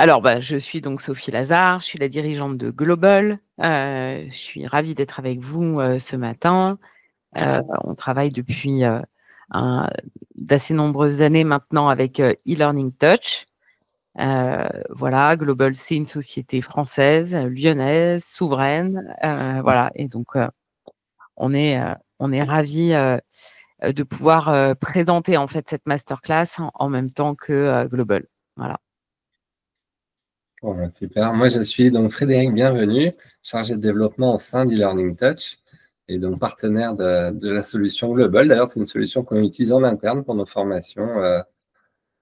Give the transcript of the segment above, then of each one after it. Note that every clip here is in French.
Alors, je suis donc Sophie Lazare, je suis la dirigeante de Global. Je suis ravie d'être avec vous ce matin. On travaille depuis d'assez nombreuses années maintenant avec e-Learning Touch. Voilà, Global, c'est une société française, lyonnaise, souveraine. Voilà, et donc on est ravis de pouvoir présenter en fait cette masterclass en même temps que Global. Voilà. Bon, super. Moi, je suis donc Frédéric Bienvenu, chargé de développement au sein d'e-Learning Touch et donc partenaire de la solution Global. D'ailleurs, c'est une solution qu'on utilise en interne pour nos formations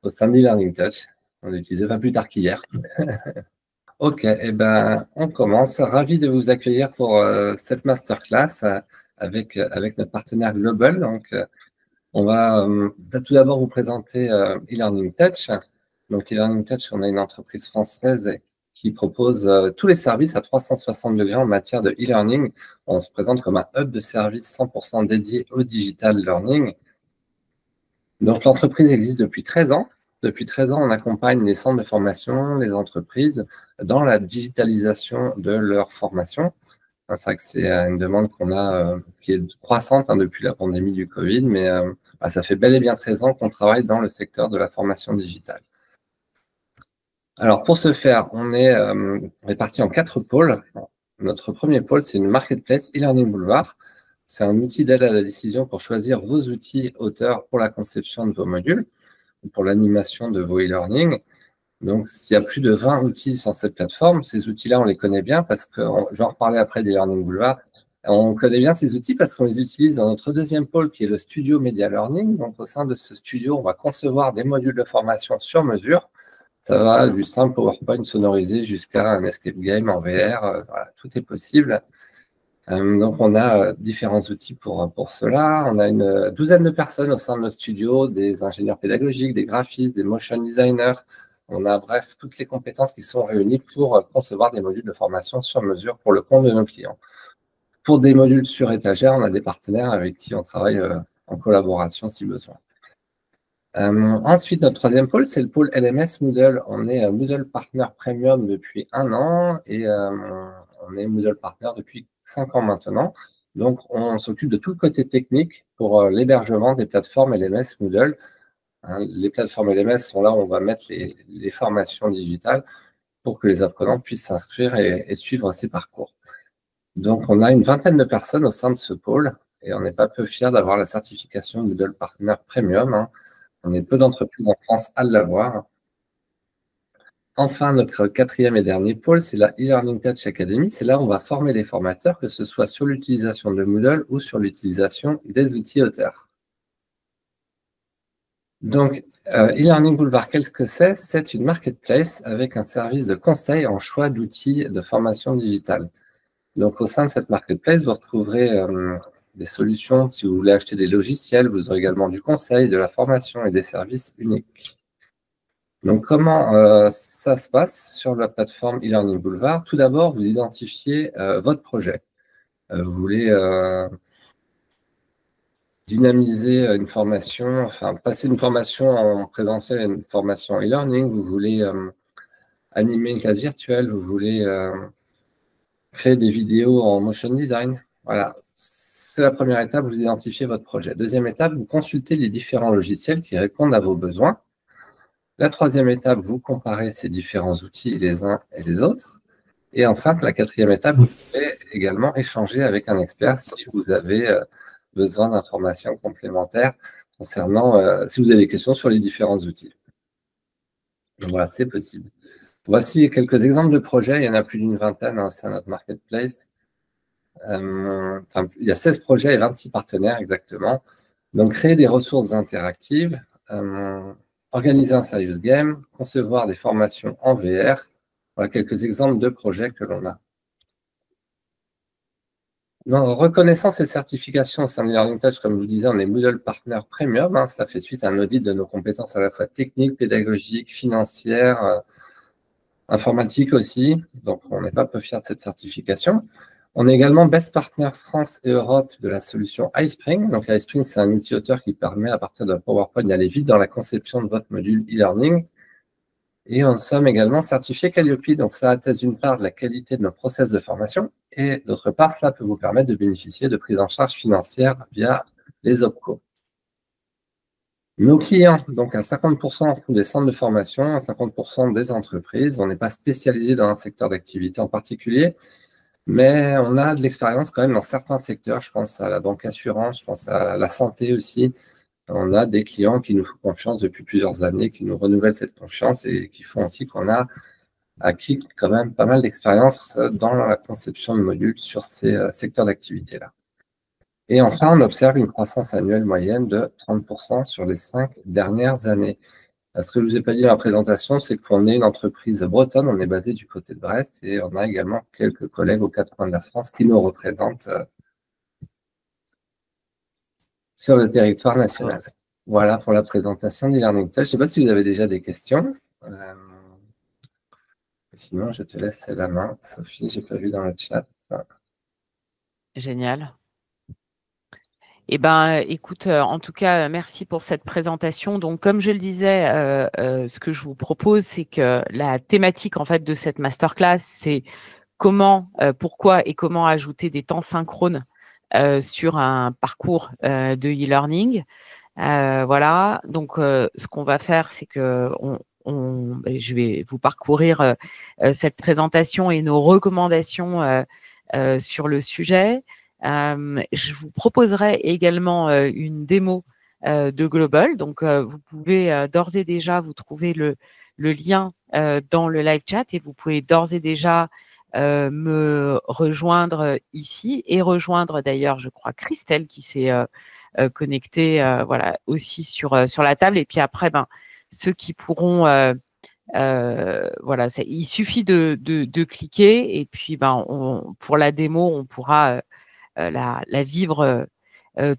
au sein d'e-Learning Touch. On l'a utilisé pas plus tard qu'hier. Ok, eh ben, on commence. Ravi de vous accueillir pour cette masterclass avec notre partenaire Global. Donc, on va tout d'abord vous présenter e-Learning Touch. Donc, e-Learning Touch, on est une entreprise française qui propose tous les services à 360 degrés en matière de e-learning. On se présente comme un hub de services 100% dédié au digital learning. Donc, l'entreprise existe depuis 13 ans. Depuis 13 ans, on accompagne les centres de formation, les entreprises dans la digitalisation de leur formation. C'est vrai que c'est une demande qu'on a qui est croissante depuis la pandémie du Covid, mais ça fait bel et bien 13 ans qu'on travaille dans le secteur de la formation digitale. Alors, pour ce faire, on est répartis en 4 pôles. Notre premier pôle, c'est une marketplace e-Learning Boulevard. C'est un outil d'aide à la décision pour choisir vos outils auteurs pour la conception de vos modules, pour l'animation de vos e-learning. Donc, s'il y a plus de 20 outils sur cette plateforme, ces outils-là, on les connaît bien parce que, je vais en reparler après des Learning Boulevard, on connaît bien ces outils parce qu'on les utilise dans notre deuxième pôle qui est le studio Media Learning. Donc, au sein de ce studio, on va concevoir des modules de formation sur mesure. Ça va du simple PowerPoint sonorisé jusqu'à un escape game en VR. Voilà, tout est possible. Donc, on a différents outils pour cela. On a une douzaine de personnes au sein de nos studios, des ingénieurs pédagogiques, des graphistes, des motion designers. On a, bref, toutes les compétences qui sont réunies pour concevoir des modules de formation sur mesure pour le compte de nos clients. Pour des modules sur étagère, on a des partenaires avec qui on travaille en collaboration si besoin. Ensuite, notre troisième pôle, c'est le pôle LMS Moodle. On est Moodle Partner Premium depuis 1 an et on est Moodle Partner depuis 5 ans maintenant. Donc, on s'occupe de tout le côté technique pour l'hébergement des plateformes LMS Moodle. Les plateformes LMS sont là où on va mettre les formations digitales pour que les apprenants puissent s'inscrire et suivre ces parcours. Donc, on a une vingtaine de personnes au sein de ce pôle et on n'est pas peu fiers d'avoir la certification Moodle Partner Premium. On est peu d'entreprises en France à l'avoir. Enfin, notre quatrième et dernier pôle, c'est la e-Learning Touch Academy. C'est là où on va former les formateurs, que ce soit sur l'utilisation de Moodle ou sur l'utilisation des outils auteurs. Donc, e-Learning Boulevard, qu'est-ce que c'est? C'est une marketplace avec un service de conseil en choix d'outils de formation digitale. Donc, au sein de cette marketplace, vous retrouverez des solutions. Si vous voulez acheter des logiciels, vous aurez également du conseil, de la formation et des services uniques. Donc, comment ça se passe sur la plateforme e-Learning Boulevard? Tout d'abord, vous identifiez votre projet. Vous voulez dynamiser une formation, enfin, passer une formation en présentiel à une formation e-learning. Vous voulez animer une classe virtuelle. Vous voulez créer des vidéos en motion design. Voilà, c'est la première étape, vous identifiez votre projet. Deuxième étape, vous consultez les différents logiciels qui répondent à vos besoins. La troisième étape, vous comparez ces différents outils les uns et les autres. Et enfin, la quatrième étape, vous pouvez également échanger avec un expert si vous avez besoin d'informations complémentaires concernant, si vous avez des questions sur les différents outils. Donc voilà, c'est possible. Voici quelques exemples de projets. Il y en a plus d'une vingtaine au sein de notre marketplace. Il y a 16 projets et 26 partenaires exactement. Donc, créer des ressources interactives, organiser un serious game, concevoir des formations en VR. Voilà quelques exemples de projets que l'on a. Donc, reconnaissance et certification au sein de Learning Touch, comme je vous disais, on est Moodle Partner Premium. Cela fait suite à un audit de nos compétences à la fois techniques, pédagogiques, financières, informatiques aussi. Donc, on n'est pas peu fiers de cette certification. On est également Best Partner France et Europe de la solution iSpring. Donc, iSpring, c'est un outil auteur qui permet, à partir de PowerPoint, d'aller vite dans la conception de votre module e-learning. Et nous sommes également certifiés Calliope. Donc, cela atteste d'une part de la qualité de nos process de formation et d'autre part, cela peut vous permettre de bénéficier de prise en charge financière via les OPCO. Nos clients, donc à 50% font des centres de formation, à 50% des entreprises. On n'est pas spécialisé dans un secteur d'activité en particulier, mais on a de l'expérience quand même dans certains secteurs. Je pense à la banque assurance, je pense à la santé aussi. On a des clients qui nous font confiance depuis plusieurs années, qui nous renouvellent cette confiance et qui font aussi qu'on a acquis quand même pas mal d'expérience dans la conception de modules sur ces secteurs d'activité-là. Et enfin, on observe une croissance annuelle moyenne de 30% sur les 5 dernières années. Ce que je ne vous ai pas dit dans la présentation, c'est qu'on est une entreprise bretonne, on est basé du côté de Brest et on a également quelques collègues aux 4 coins de la France qui nous représentent sur le territoire national. Voilà pour la présentation d'e-learning touch. Je ne sais pas si vous avez déjà des questions. Sinon, je te laisse la main. Sophie, je n'ai pas vu dans le chat. Génial. Eh ben, écoute, en tout cas, merci pour cette présentation. Donc, comme je le disais, ce que je vous propose, c'est que la thématique en fait de cette masterclass, c'est comment, pourquoi et comment ajouter des temps synchrones sur un parcours de e-learning. Voilà. Donc, ce qu'on va faire, c'est que je vais vous parcourir cette présentation et nos recommandations sur le sujet. Je vous proposerai également une démo de Global. Donc, vous pouvez d'ores et déjà, vous trouvez le lien dans le live chat et vous pouvez d'ores et déjà me rejoindre ici et rejoindre d'ailleurs, je crois, Christelle qui s'est connectée voilà, aussi sur la table. Et puis après, ceux qui pourront… voilà, il suffit de cliquer et puis pour la démo, on pourra la vivre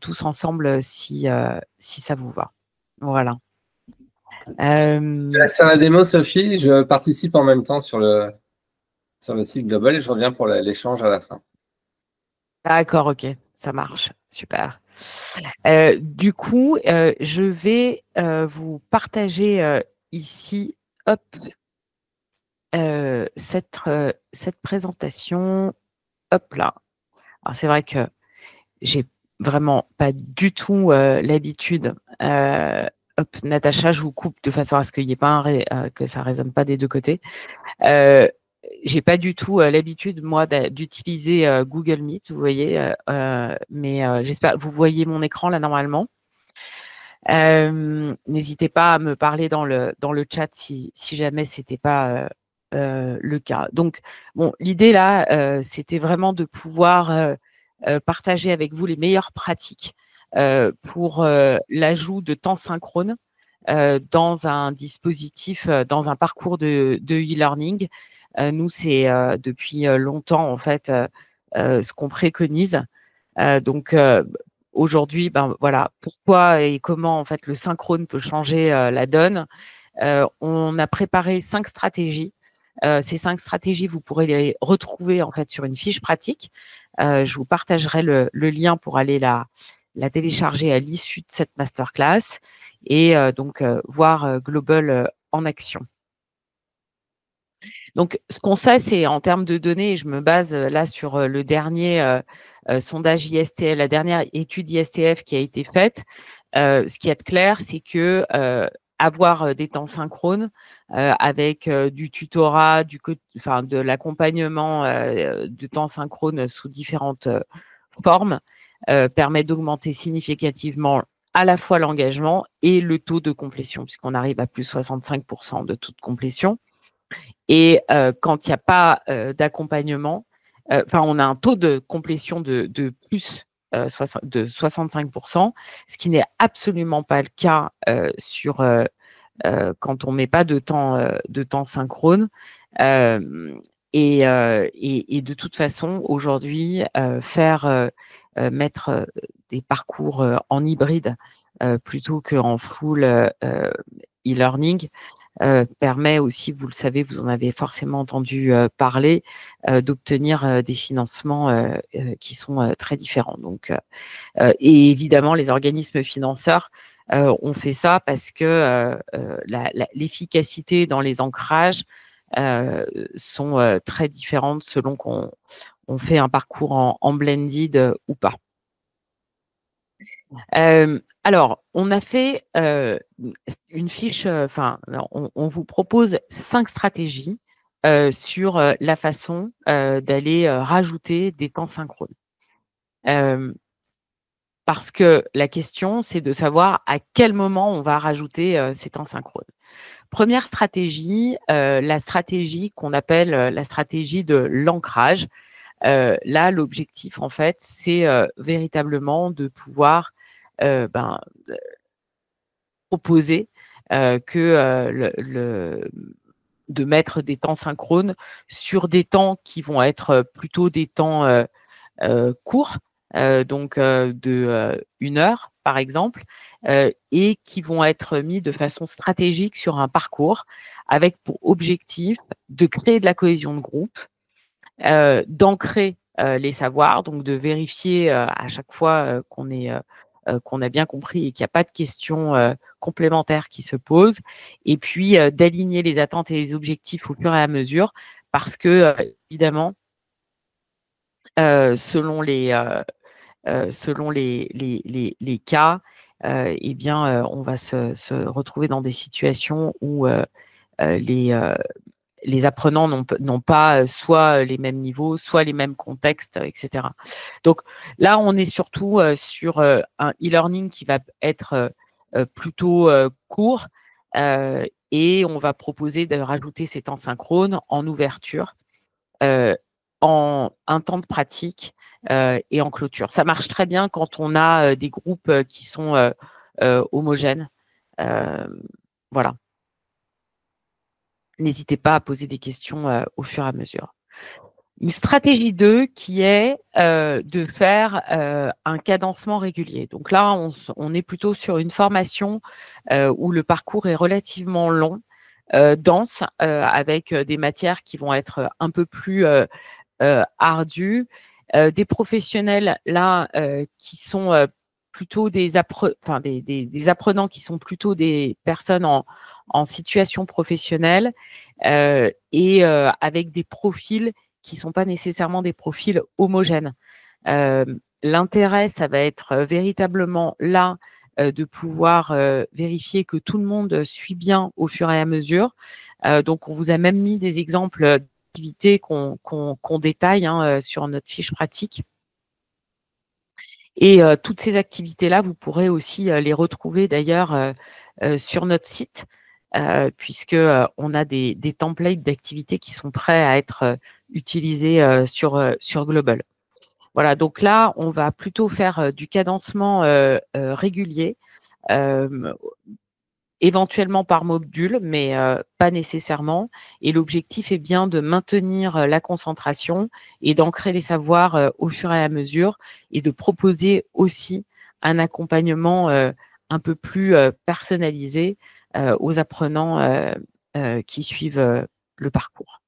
tous ensemble si ça vous va. Voilà. Je laisse faire la démo, Sophie. Je participe en même temps sur le site Global et je reviens pour l'échange à la fin. D'accord, ok, ça marche, super. Du coup, je vais vous partager ici, hop, cette présentation, hop là. Alors c'est vrai que j'ai vraiment pas du tout l'habitude. Hop, Natacha, je vous coupe de façon à ce qu'il n'y ait pas que ça résonne pas des deux côtés. J'ai pas du tout l'habitude moi d'utiliser Google Meet, vous voyez, mais j'espère vous voyez mon écran là normalement. N'hésitez pas à me parler dans le chat si jamais c'était pas le cas. Donc bon, l'idée là, c'était vraiment de pouvoir partager avec vous les meilleures pratiques pour l'ajout de temps synchrone dans un dispositif, dans un parcours de e-learning. Nous, c'est depuis longtemps en fait ce qu'on préconise. Donc aujourd'hui, voilà, pourquoi et comment en fait le synchrone peut changer la donne. On a préparé 5 stratégies. Ces 5 stratégies, vous pourrez les retrouver en fait sur une fiche pratique. Je vous partagerai le lien pour aller la télécharger à l'issue de cette masterclass et donc voir Global en action. Donc, ce qu'on sait, c'est en termes de données, et je me base là sur le dernier sondage ISTF, la dernière étude ISTF qui a été faite. Ce qui est clair, c'est que avoir des temps synchrones avec du tutorat, de l'accompagnement de temps synchrone sous différentes formes permet d'augmenter significativement à la fois l'engagement et le taux de complétion, puisqu'on arrive à plus 65% de taux de complétion. Et quand il n'y a pas d'accompagnement, on a un taux de complétion de plus de 65%, ce qui n'est absolument pas le cas quand on ne met pas de temps synchrone. Et de toute façon, aujourd'hui, mettre des parcours en hybride plutôt qu'en full e-learning, permet aussi, vous le savez, vous en avez forcément entendu parler, d'obtenir des financements qui sont très différents. Donc, et évidemment, les organismes financeurs ont fait ça parce que l'efficacité dans les ancrages sont très différentes selon qu'on fait un parcours en blended ou pas. Alors, on a fait une fiche, on vous propose 5 stratégies sur la façon d'aller rajouter des temps synchrones. Parce que la question, c'est de savoir à quel moment on va rajouter ces temps synchrones. Première stratégie, la stratégie qu'on appelle la stratégie de l'ancrage. Là, l'objectif, en fait, c'est véritablement de pouvoir proposer de mettre des temps synchrones sur des temps qui vont être plutôt des temps courts, donc de 1 heure, par exemple, et qui vont être mis de façon stratégique sur un parcours avec pour objectif de créer de la cohésion de groupe, d'ancrer les savoirs, donc de vérifier à chaque fois qu'on a bien compris et qu'il n'y a pas de questions complémentaires qui se posent, et puis d'aligner les attentes et les objectifs au fur et à mesure, parce que évidemment, selon les cas, eh bien, on va se retrouver dans des situations où les apprenants n'ont pas soit les mêmes niveaux, soit les mêmes contextes, etc. Donc là, on est surtout sur un e-learning qui va être plutôt court, et on va proposer de rajouter ces temps synchrones en ouverture, en un temps de pratique et en clôture. Ça marche très bien quand on a des groupes qui sont homogènes. Voilà. N'hésitez pas à poser des questions au fur et à mesure. Une stratégie 2 qui est de faire un cadencement régulier. Donc là, on est plutôt sur une formation où le parcours est relativement long, dense, avec des matières qui vont être un peu plus ardues. Des professionnels là qui sont plutôt des apprenants qui sont plutôt des personnes en situation professionnelle, et avec des profils qui ne sont pas nécessairement des profils homogènes. L'intérêt, ça va être véritablement là de pouvoir vérifier que tout le monde suit bien au fur et à mesure. Donc, on vous a même mis des exemples d'activités qu'on détaille sur notre fiche pratique. Et toutes ces activités-là, vous pourrez aussi les retrouver d'ailleurs sur notre site, puisque on a des templates d'activités qui sont prêts à être utilisés sur Global. Voilà, donc là, on va plutôt faire du cadencement régulier, éventuellement par module, mais pas nécessairement. Et l'objectif est bien de maintenir la concentration et d'ancrer les savoirs au fur et à mesure, et de proposer aussi un accompagnement un peu plus personnalisé aux apprenants qui suivent le parcours.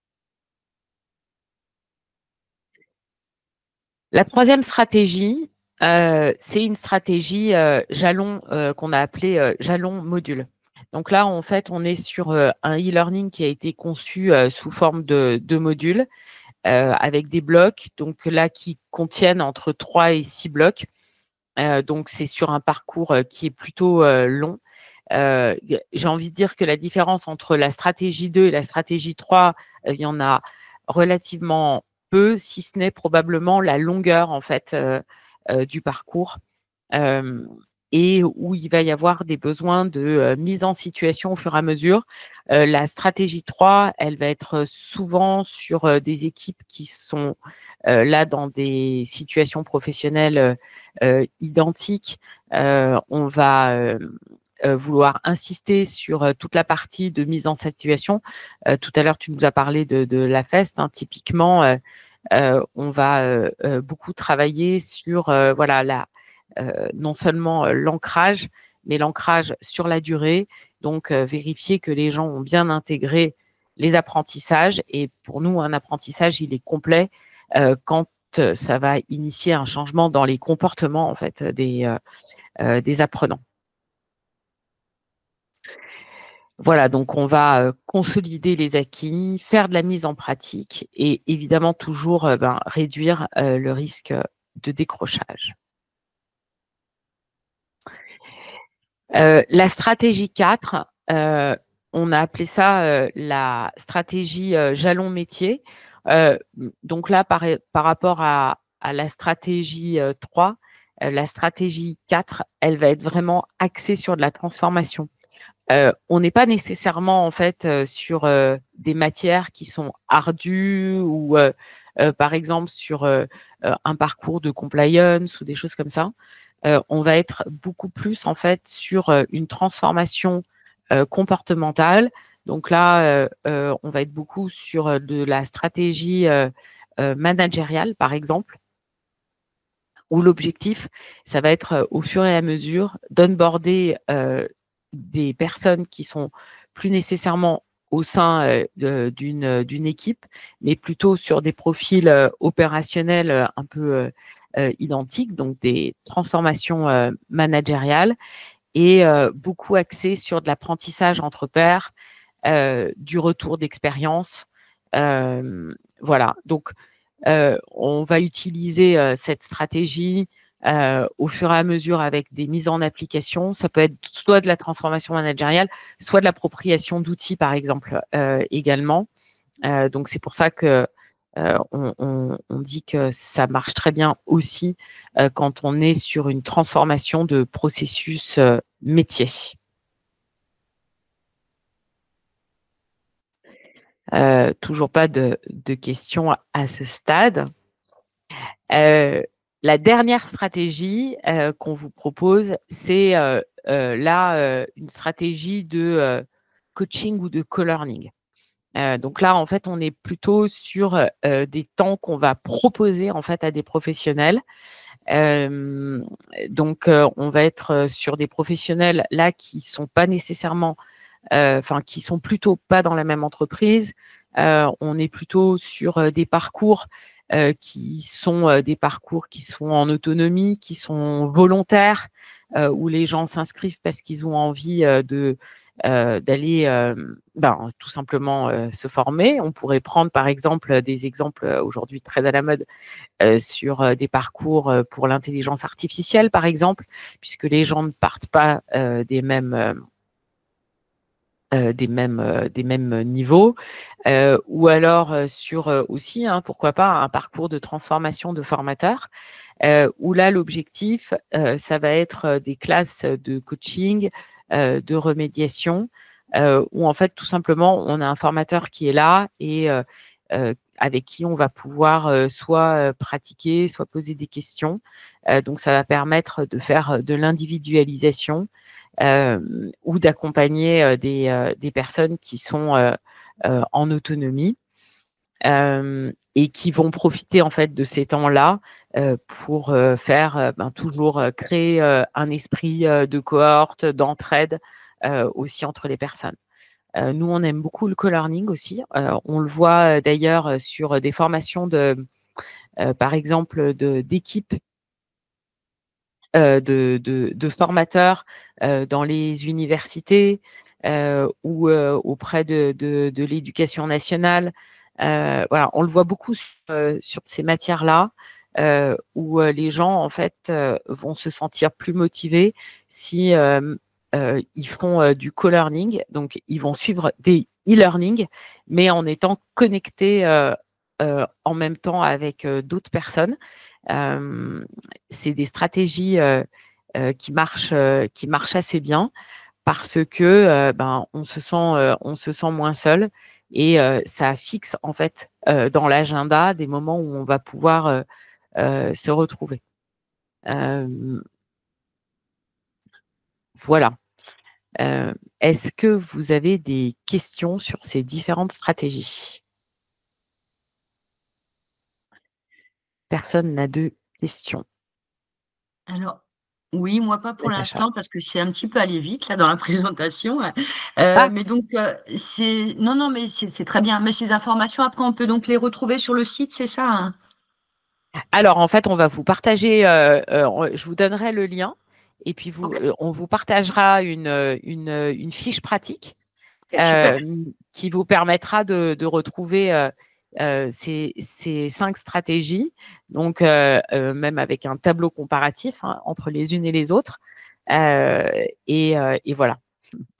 La troisième stratégie, c'est une stratégie jalon qu'on a appelée jalon module. Donc là, en fait, on est sur un e-learning qui a été conçu sous forme de modules avec des blocs, donc là, qui contiennent entre 3 et 6 blocs. Donc, c'est sur un parcours qui est plutôt long. J'ai envie de dire que la différence entre la stratégie 2 et la stratégie 3, il y en a relativement peu, si ce n'est probablement la longueur en fait du parcours, et où il va y avoir des besoins de mise en situation au fur et à mesure. La stratégie 3, elle va être souvent sur des équipes qui sont là dans des situations professionnelles identiques. On va vouloir insister sur toute la partie de mise en situation. Tout à l'heure, tu nous as parlé de la FEST. Typiquement, on va beaucoup travailler sur voilà, non seulement l'ancrage, mais l'ancrage sur la durée. Donc, vérifier que les gens ont bien intégré les apprentissages. Et pour nous, un apprentissage, il est complet quand ça va initier un changement dans les comportements en fait des apprenants. Voilà, donc on va consolider les acquis, faire de la mise en pratique et évidemment toujours réduire le risque de décrochage. La stratégie 4, on a appelé ça la stratégie jalon métier. Donc là, par rapport à la stratégie 3, la stratégie 4, elle va être vraiment axée sur de la transformation. On n'est pas nécessairement en fait sur des matières qui sont ardues ou par exemple sur un parcours de compliance ou des choses comme ça. On va être beaucoup plus en fait sur une transformation comportementale. Donc là, on va être beaucoup sur de la stratégie managériale, par exemple, où l'objectif, ça va être au fur et à mesure d'onboarder des personnes qui sont plus nécessairement au sein d'une équipe, mais plutôt sur des profils opérationnels un peu identiques, donc des transformations managériales et beaucoup axés sur de l'apprentissage entre pairs, du retour d'expérience. Voilà, donc on va utiliser cette stratégie au fur et à mesure avec des mises en application. Ça peut être soit de la transformation managériale, soit de l'appropriation d'outils, par exemple, également. Donc, c'est pour ça que on dit que ça marche très bien aussi quand on est sur une transformation de processus métier. Toujours pas de questions à ce stade. La dernière stratégie qu'on vous propose, c'est là une stratégie de coaching ou de co-learning. Donc là, en fait, on est plutôt sur des temps qu'on va proposer en fait à des professionnels. Donc, on va être sur des professionnels là qui sont pas nécessairement, enfin qui sont plutôt pas dans la même entreprise. On est plutôt sur des parcours qui sont des parcours qui sont en autonomie, qui sont volontaires, où les gens s'inscrivent parce qu'ils ont envie d'aller tout simplement se former. On pourrait prendre par exemple des exemples aujourd'hui très à la mode sur des parcours pour l'intelligence artificielle par exemple, puisque les gens ne partent pas des mêmes niveaux, ou alors sur aussi, pourquoi pas, un parcours de transformation de formateurs, où là, l'objectif, ça va être des classes de coaching, de remédiation, où en fait, tout simplement, on a un formateur qui est là et avec qui on va pouvoir soit pratiquer, soit poser des questions. Donc, ça va permettre de faire de l'individualisation ou d'accompagner des personnes qui sont en autonomie et qui vont profiter en fait de ces temps-là pour faire toujours créer un esprit de cohorte, d'entraide aussi entre les personnes. Nous, on aime beaucoup le co-learning aussi. On le voit d'ailleurs sur des formations par exemple, d'équipes de formateurs dans les universités ou auprès de l'éducation nationale. Voilà, on le voit beaucoup sur ces matières-là où les gens en fait vont se sentir plus motivés si ils font du co-learning, donc ils vont suivre des e-learning, mais en étant connectés en même temps avec d'autres personnes. C'est des stratégies qui marchent assez bien parce que on se sent moins seul et ça fixe en fait dans l'agenda des moments où on va pouvoir se retrouver. Voilà. Est-ce que vous avez des questions sur ces différentes stratégies? Personne n'a de questions. Alors, Oui, moi pas pour Natacha? l'instant parce que c'est un petit peu allé vite là dans la présentation, Ah! mais donc c'est non, non, mais c'est très bien. Mais ces informations après on peut donc les retrouver sur le site, c'est ça, hein? Alors, en fait, on va vous partager, je vous donnerai le lien et puis OK, on vous partagera une fiche pratique OK, super. qui vous permettra de retrouver ces 5 stratégies, donc même avec un tableau comparatif, hein, entre les unes et les autres. Et voilà.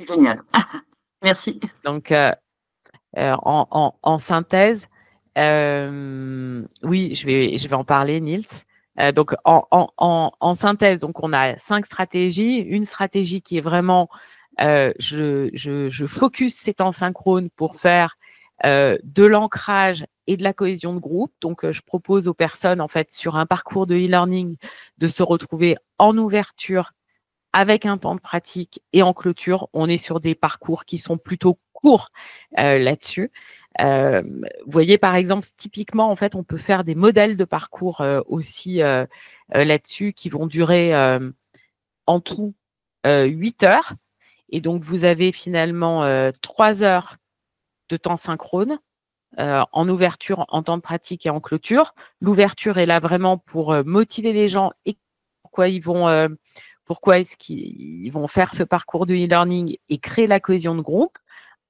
Génial. Merci. Donc, en synthèse, oui, je vais en parler, Niels. Donc, en synthèse, donc on a 5 stratégies. Une stratégie qui est vraiment, je focus ces temps synchrones pour faire de l'ancrage et de la cohésion de groupe. Donc, je propose aux personnes, en fait, sur un parcours de e-learning, de se retrouver en ouverture avec un temps de pratique et en clôture. On est sur des parcours qui sont plutôt courts là-dessus. Vous voyez, par exemple, typiquement, en fait, on peut faire des modèles de parcours aussi là-dessus qui vont durer en tout 8 heures. Et donc, vous avez finalement 3 heures de temps synchrone en ouverture, en temps de pratique et en clôture. L'ouverture est là vraiment pour motiver les gens et pourquoi est-ce qu'ils vont faire ce parcours de e-learning et créer la cohésion de groupe.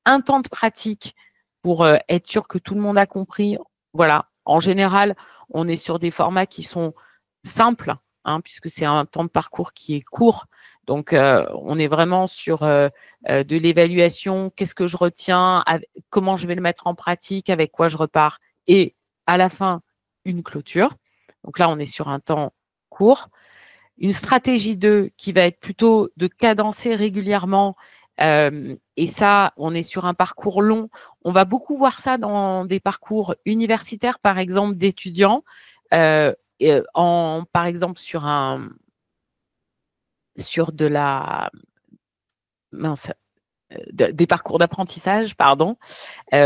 Un temps de pratique pour être sûr que tout le monde a compris. Voilà, en général, on est sur des formats qui sont simples, hein, puisque c'est un temps de parcours qui est court. Donc, on est vraiment sur de l'évaluation, qu'est-ce que je retiens, comment je vais le mettre en pratique, avec quoi je repars, et à la fin, une clôture. Donc là, on est sur un temps court. Une stratégie 2 qui va être plutôt de cadencer régulièrement. Et ça, on est sur un parcours long. On va beaucoup voir ça dans des parcours universitaires, par exemple, d'étudiants. Par exemple, sur de la mince, des parcours d'apprentissage, pardon,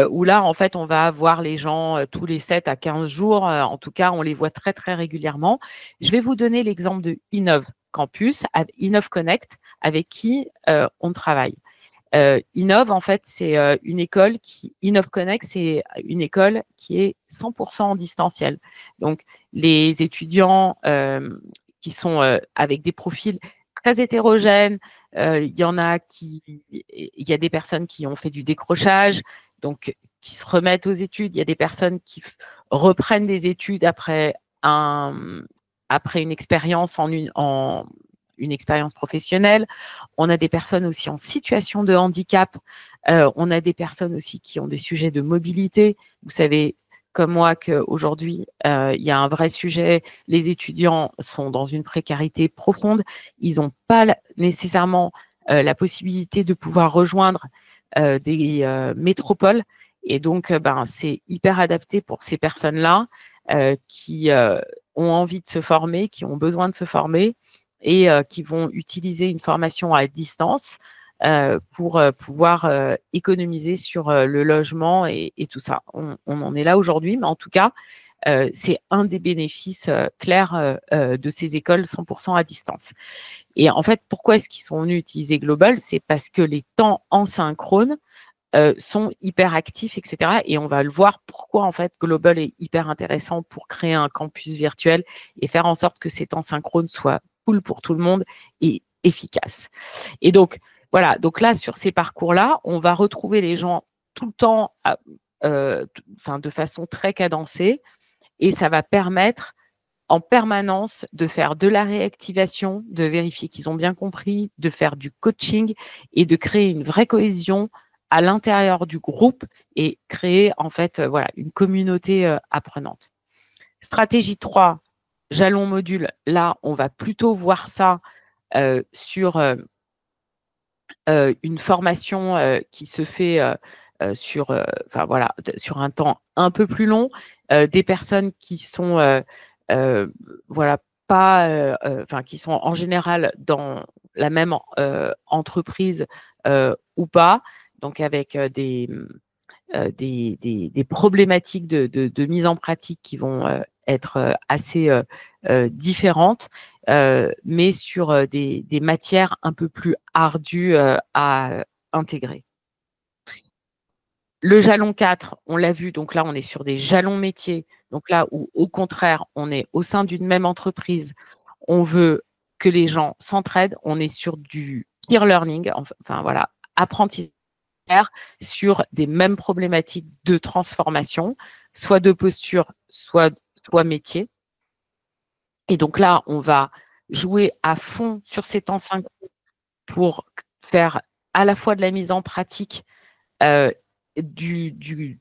où là, en fait, on va voir les gens tous les 7 à 15 jours. En tout cas, on les voit très, très régulièrement. Je vais vous donner l'exemple de Innov Campus, Innov Connect, avec qui on travaille. Innov, en fait, c'est une école Innov Connect, c'est une école qui est 100% en distanciel. Donc, les étudiants qui sont avec des profils très hétérogènes, il y a des personnes qui ont fait du décrochage, donc qui se remettent aux études. Il y a des personnes qui reprennent des études après une expérience en une expérience professionnelle. On a des personnes aussi en situation de handicap. On a des personnes aussi qui ont des sujets de mobilité. Vous savez, comme moi, qu'aujourd'hui, il y a un vrai sujet. Les étudiants sont dans une précarité profonde. Ils n'ont pas nécessairement la possibilité de pouvoir rejoindre des métropoles. Et donc, c'est hyper adapté pour ces personnes-là qui ont envie de se former, qui ont besoin de se former et qui vont utiliser une formation à distance pour pouvoir économiser sur le logement et tout ça. On en est là aujourd'hui, mais en tout cas, c'est un des bénéfices clairs de ces écoles 100% à distance. Et en fait, pourquoi est-ce qu'ils sont venus utiliser Global? C'est parce que les temps en synchrone sont hyper actifs, etc. Et on va le voir pourquoi en fait Global est hyper intéressant pour créer un campus virtuel et faire en sorte que ces temps synchrones soient cool pour tout le monde et efficaces. Et donc, voilà, donc là, sur ces parcours-là, on va retrouver les gens tout le temps, de façon très cadencée, et ça va permettre en permanence de faire de la réactivation, de vérifier qu'ils ont bien compris, de faire du coaching et de créer une vraie cohésion à l'intérieur du groupe et créer en fait voilà, une communauté apprenante. Stratégie 3, jalon module. Là, on va plutôt voir ça sur une formation qui se fait sur un temps un peu plus long, des personnes qui sont voilà pas qui sont en général dans la même entreprise ou pas, donc avec des problématiques de mise en pratique qui vont être assez différentes, mais sur des matières un peu plus ardues à intégrer. Le jalon 4, on l'a vu, donc là, on est sur des jalons métiers. Donc là où, au contraire, on est au sein d'une même entreprise, on veut que les gens s'entraident, on est sur du peer learning, enfin voilà, apprentissage sur des mêmes problématiques de transformation, soit de posture, soit métier. Et donc là, on va jouer à fond sur ces temps synchro pour faire à la fois de la mise en pratique et du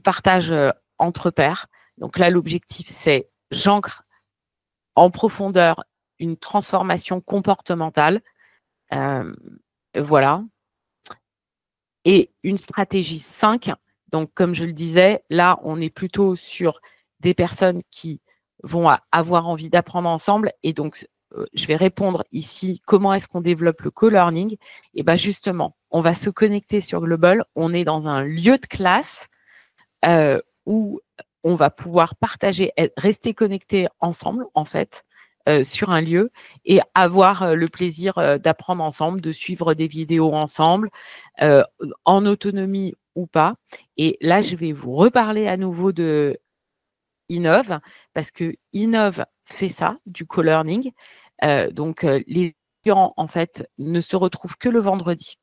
partage entre pairs. Donc là, l'objectif, c'est j'ancre en profondeur une transformation comportementale. Voilà. Et une stratégie 5. Donc, comme je le disais, là, on est plutôt sur des personnes qui vont avoir envie d'apprendre ensemble. Et donc, je vais répondre ici, comment est-ce qu'on développe le co-learning? Et bien, justement, on va se connecter sur Global. On est dans un lieu de classe où on va pouvoir partager, rester connectés ensemble, en fait, sur un lieu et avoir le plaisir d'apprendre ensemble, de suivre des vidéos ensemble, en autonomie ou pas. Et là, je vais vous reparler à nouveau de Innov, parce que Innov fait ça, du co-learning. Donc, les étudiants, en fait, ne se retrouvent que le vendredi.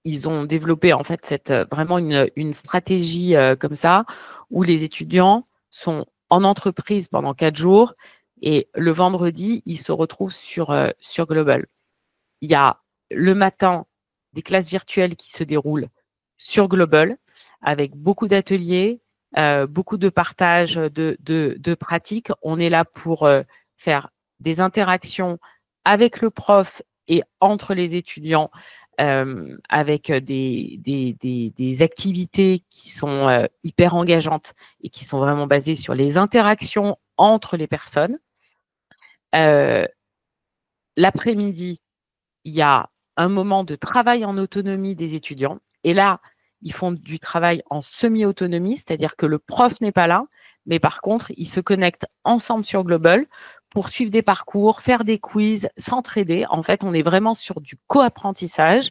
Ils ont développé, en fait, vraiment une stratégie comme ça, où les étudiants sont en entreprise pendant 4 jours et le vendredi, ils se retrouvent sur Global. Il y a le matin des classes virtuelles qui se déroulent sur Global avec beaucoup d'ateliers, beaucoup de partage de pratiques. On est là pour faire des interactions avec le prof et entre les étudiants avec des activités qui sont hyper engageantes et qui sont vraiment basées sur les interactions entre les personnes. L'après-midi, il y a un moment de travail en autonomie des étudiants. Et là, ils font du travail en semi-autonomie, c'est-à-dire que le prof n'est pas là, mais par contre, ils se connectent ensemble sur Global pour suivre des parcours, faire des quiz, s'entraider. En fait, on est vraiment sur du co-apprentissage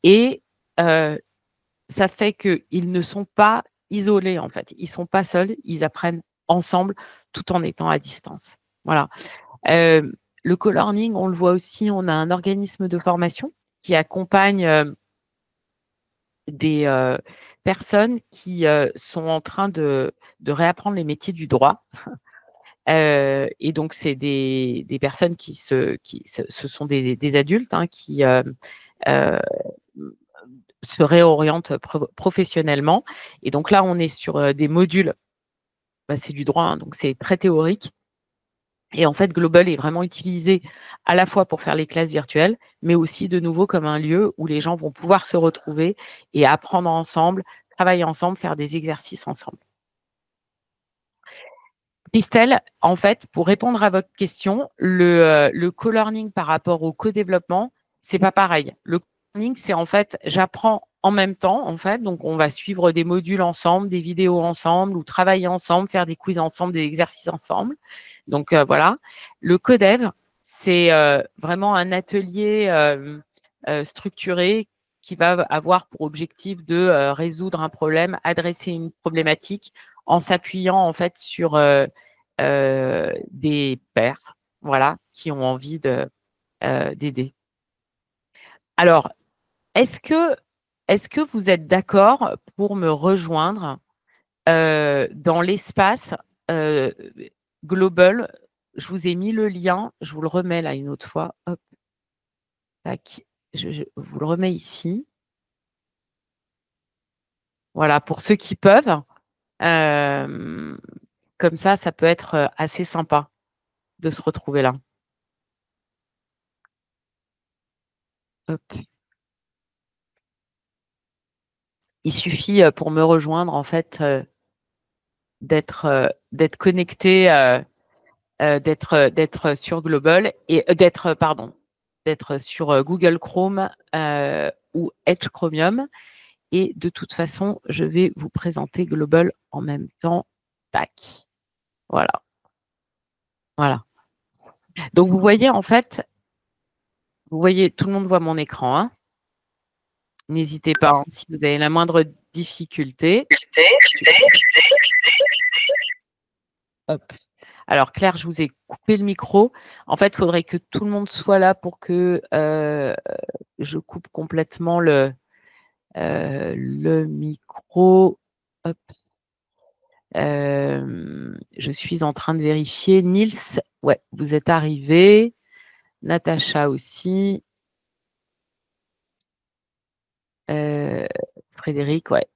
et ça fait qu'ils ne sont pas isolés, en fait. Ils ne sont pas seuls, ils apprennent ensemble tout en étant à distance. Voilà. Le co-learning, on le voit aussi, on a un organisme de formation qui accompagne des personnes qui sont en train de réapprendre les métiers du droit. Et donc, c'est des personnes ce sont des adultes qui se réorientent professionnellement. Et donc là, on est sur des modules, c'est du droit, donc c'est très théorique. Et en fait, Global est vraiment utilisé à la fois pour faire les classes virtuelles, mais aussi de nouveau comme un lieu où les gens vont pouvoir se retrouver et apprendre ensemble, travailler ensemble, faire des exercices ensemble. Christelle, en fait, pour répondre à votre question, le co-learning par rapport au co-développement, c'est pas pareil. Le co-learning, c'est en fait, j'apprends en même temps, en fait, donc on va suivre des modules ensemble, des vidéos ensemble, ou travailler ensemble, faire des quiz ensemble, des exercices ensemble. Donc voilà. Le co-dev, c'est vraiment un atelier structuré qui va avoir pour objectif de résoudre un problème, adresser une problématique en s'appuyant en fait sur des pairs, voilà, qui ont envie d'aider. Alors, est-ce que vous êtes d'accord pour me rejoindre dans l'espace Global? Je vous ai mis le lien, je vous le remets là une autre fois. Hop. Tac. Je vous le remets ici. Voilà, pour ceux qui peuvent. Comme ça peut être assez sympa de se retrouver là. Hop. Il suffit pour me rejoindre, en fait, d'être connecté, d'être sur Global et d'être sur Google Chrome ou Edge Chromium. Et de toute façon, je vais vous présenter Global en même temps. Tac. Voilà. Voilà. Donc, vous voyez, en fait, tout le monde voit mon écran. Hein. N'hésitez pas hein, si vous avez la moindre difficulté. Hop. Alors, Claire, je vous ai coupé le micro. En fait, il faudrait que tout le monde soit là pour que je coupe complètement le micro. Hop. Je suis en train de vérifier. Nils, ouais, vous êtes arrivé. Natacha aussi. Frédéric, ouais.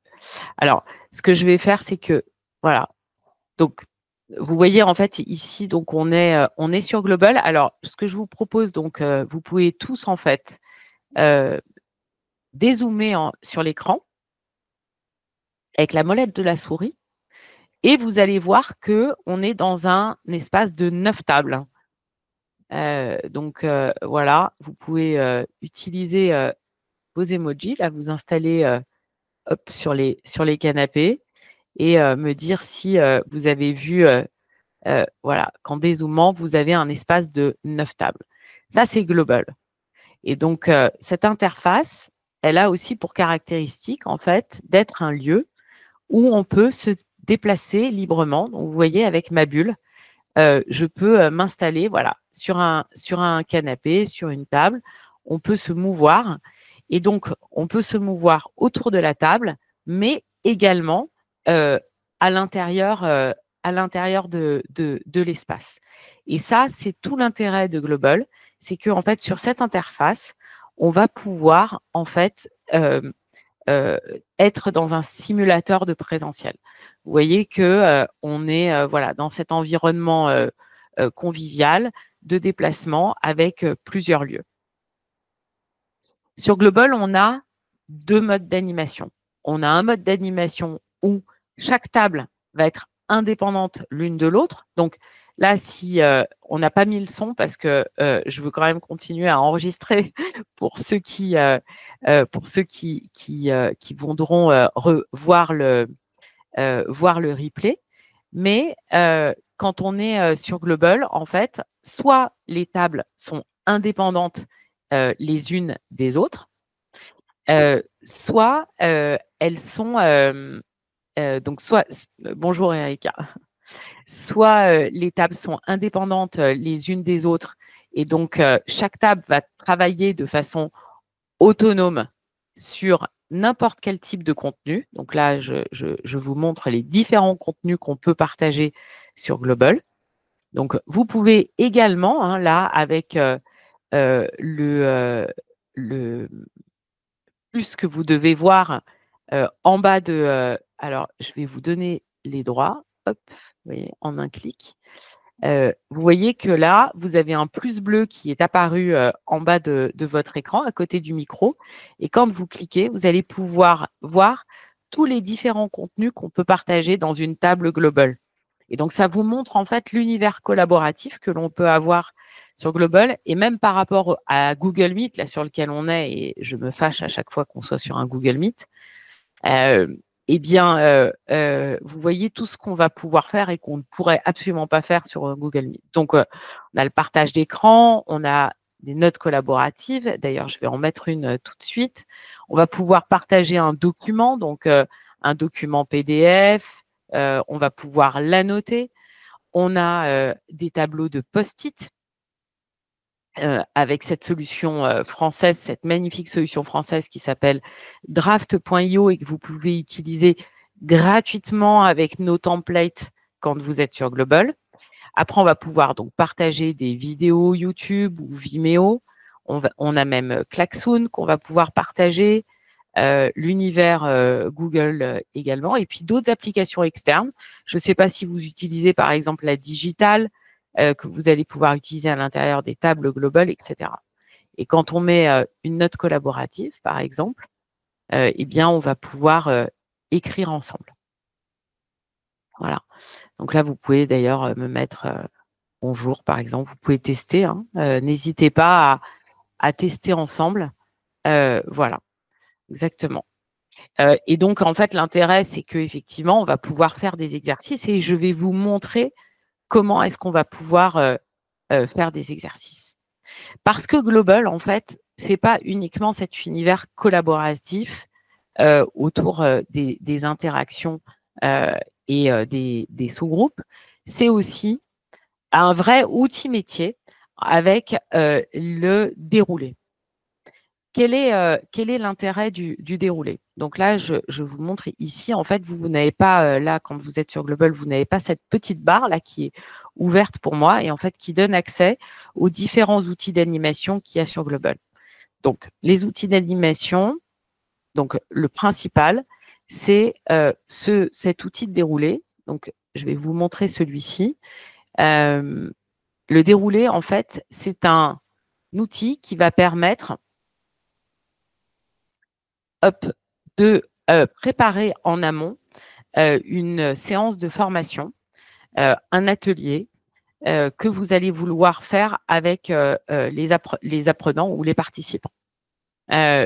Alors, ce que je vais faire, c'est que, voilà. Donc, vous voyez, en fait, ici, donc, on est sur Global. Alors, ce que je vous propose, donc, vous pouvez tous, en fait, dézoomer sur l'écran avec la molette de la souris. Et vous allez voir qu'on est dans un espace de 9 tables. Donc, voilà, vous pouvez utiliser vos emojis. Là, vous installez hop, sur les canapés et me dire si vous avez vu, voilà, qu'en dézoomant, vous avez un espace de 9 tables. Ça, c'est global. Et donc, cette interface, elle a aussi pour caractéristique, en fait, d'être un lieu où on peut se déplacer librement. Donc, vous voyez, avec ma bulle, je peux m'installer voilà, sur un canapé, sur une table. On peut se mouvoir. Et donc, on peut se mouvoir autour de la table, mais également à l'intérieur de l'espace. Et ça, c'est tout l'intérêt de Global. C'est qu'en fait, sur cette interface, on va pouvoir en fait être dans un simulateur de présentiel. Vous voyez que on est voilà, dans cet environnement convivial de déplacement avec plusieurs lieux. Sur Global, on a 2 modes d'animation. On a un mode d'animation où chaque table va être indépendante l'une de l'autre. Donc là, si on n'a pas mis le son, parce que je veux quand même continuer à enregistrer pour ceux qui voudront voir le replay. Mais quand on est sur Global, en fait, soit les tables sont indépendantes les unes des autres, soit elles sont donc soit bonjour Erika, soit les tables sont indépendantes les unes des autres et donc chaque table va travailler de façon autonome sur n'importe quel type de contenu. Donc là, je vous montre les différents contenus qu'on peut partager sur Global. Donc, vous pouvez également, hein, là, avec le plus que vous devez voir en bas de… alors, je vais vous donner les droits. Hop, vous voyez, en un clic. Vous voyez que là, vous avez un plus bleu qui est apparu en bas de votre écran, à côté du micro. Et quand vous cliquez, vous allez pouvoir voir tous les différents contenus qu'on peut partager dans une table globale. Et donc, ça vous montre en fait l'univers collaboratif que l'on peut avoir sur Global. Et même par rapport à Google Meet, là sur lequel on est, et je me fâche à chaque fois qu'on soit sur un Google Meet, eh bien, vous voyez tout ce qu'on va pouvoir faire et qu'on ne pourrait absolument pas faire sur Google Meet. Donc, on a le partage d'écran, on a des notes collaboratives. D'ailleurs, je vais en mettre une tout de suite. On va pouvoir partager un document, donc un document PDF. On va pouvoir l'annoter. On a des tableaux de post-it. Avec cette solution française, cette magnifique solution française qui s'appelle draft.io et que vous pouvez utiliser gratuitement avec nos templates quand vous êtes sur Global. Après, on va pouvoir donc partager des vidéos YouTube ou Vimeo. On a même Klaxoon qu'on va pouvoir partager, l'univers Google également, et puis d'autres applications externes. Je ne sais pas si vous utilisez par exemple la digitale, que vous allez pouvoir utiliser à l'intérieur des tables globales, etc. Et quand on met une note collaborative, par exemple, eh bien, on va pouvoir écrire ensemble. Voilà. Donc là, vous pouvez d'ailleurs me mettre bonjour, par exemple. Vous pouvez tester. Hein. N'hésitez pas à tester ensemble. Voilà, exactement. Et donc, en fait, l'intérêt, c'est qu'effectivement, on va pouvoir faire des exercices et je vais vous montrer comment est-ce qu'on va pouvoir faire des exercices. Parce que Global, en fait, ce n'est pas uniquement cet univers collaboratif autour des interactions et des sous-groupes, c'est aussi un vrai outil métier avec le déroulé. Quel est l'intérêt du déroulé? Donc là, je vous montre ici, en fait, vous n'avez pas, là, quand vous êtes sur Global, vous n'avez pas cette petite barre là qui est ouverte pour moi et en fait qui donne accès aux différents outils d'animation qu'il y a sur Global. Donc, les outils d'animation, donc le principal, c'est cet outil de déroulé. Donc, je vais vous montrer celui-ci. Le déroulé, en fait, c'est un outil qui va permettre de préparer en amont une séance de formation, un atelier que vous allez vouloir faire avec les apprenants ou les participants.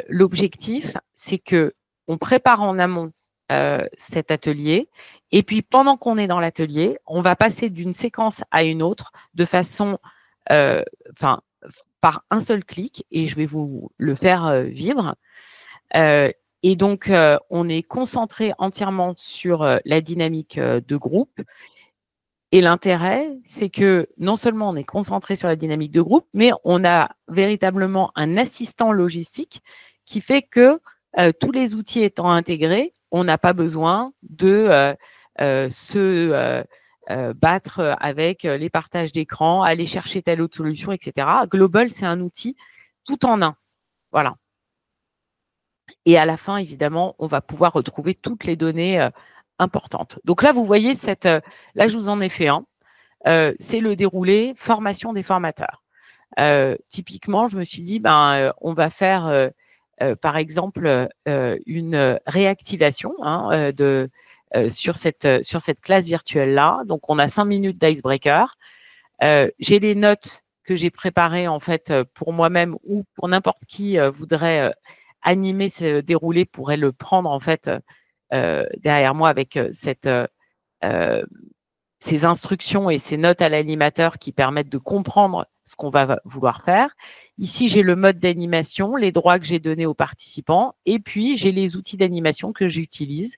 L'objectif, c'est qu'on prépare en amont cet atelier et puis pendant qu'on est dans l'atelier, on va passer d'une séquence à une autre de façon, par un seul clic et je vais vous le faire vivre. Et donc, on est concentré entièrement sur la dynamique de groupe. Et l'intérêt, c'est que non seulement on est concentré sur la dynamique de groupe, mais on a véritablement un assistant logistique qui fait que tous les outils étant intégrés, on n'a pas besoin de se battre avec les partages d'écran, aller chercher telle autre solution, etc. Global, c'est un outil tout en un. Voilà. Et à la fin, évidemment, on va pouvoir retrouver toutes les données importantes. Donc là, vous voyez, là, je vous en ai fait un. C'est le déroulé formation des formateurs. Typiquement, je me suis dit, on va faire, par exemple, une réactivation sur cette classe virtuelle-là. Donc, on a 5 minutes d'icebreaker. J'ai les notes que j'ai préparées, en fait, pour moi-même ou pour n'importe qui voudrait animer ce déroulé, pourrait le prendre, en fait, derrière moi avec ces instructions et ces notes à l'animateur qui permettent de comprendre ce qu'on va vouloir faire. Ici, j'ai le mode d'animation, les droits que j'ai donnés aux participants, et puis j'ai les outils d'animation que j'utilise.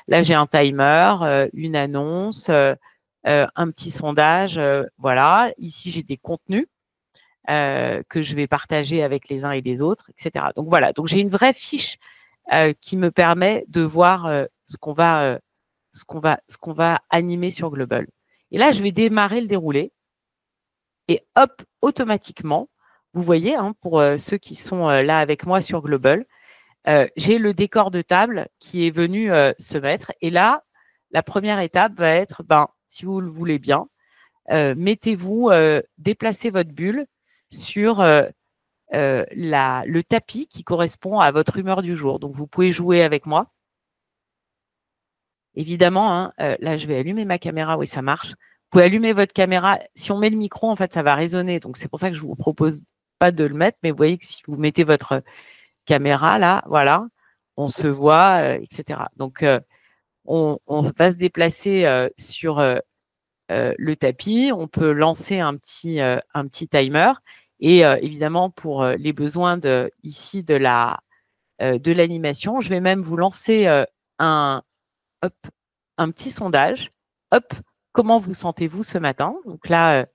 Là, j'ai un timer, une annonce, un petit sondage, voilà. Ici, j'ai des contenus que je vais partager avec les uns et les autres, etc. Donc voilà, donc j'ai une vraie fiche qui me permet de voir ce qu'on va animer sur Global. Et là, je vais démarrer le déroulé. Et hop, automatiquement, vous voyez, pour ceux qui sont là avec moi sur Global, j'ai le décor de table qui est venu se mettre. Et là, la première étape va être, si vous le voulez bien, mettez-vous, déplacez votre bulle sur le tapis qui correspond à votre humeur du jour. Donc, vous pouvez jouer avec moi. Évidemment, là, je vais allumer ma caméra. Oui, ça marche. Vous pouvez allumer votre caméra. Si on met le micro, en fait, ça va résonner. Donc, c'est pour ça que je ne vous propose pas de le mettre. Mais vous voyez que si vous mettez votre caméra, là, voilà, on se voit, etc. Donc, on va se déplacer sur le tapis. On peut lancer un petit timer. Et évidemment, pour les besoins ici de l'animation, je vais même vous lancer un petit sondage. Hop, comment vous sentez-vous ce matin? Donc là,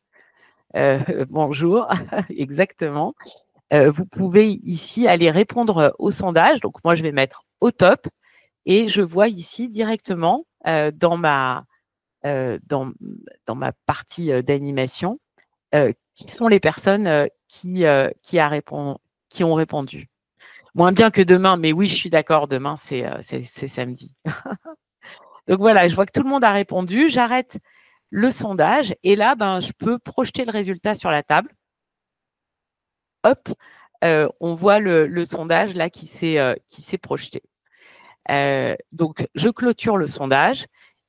bonjour, exactement. Vous pouvez ici aller répondre au sondage. Donc moi, je vais mettre au top et je vois ici directement dans ma partie d'animation qui sont les personnes qui ont répondu. Moins bien que demain, mais oui, je suis d'accord, demain, c'est samedi. Donc voilà, je vois que tout le monde a répondu. J'arrête le sondage et là, je peux projeter le résultat sur la table. Hop, on voit le sondage là qui s'est projeté. Donc, je clôture le sondage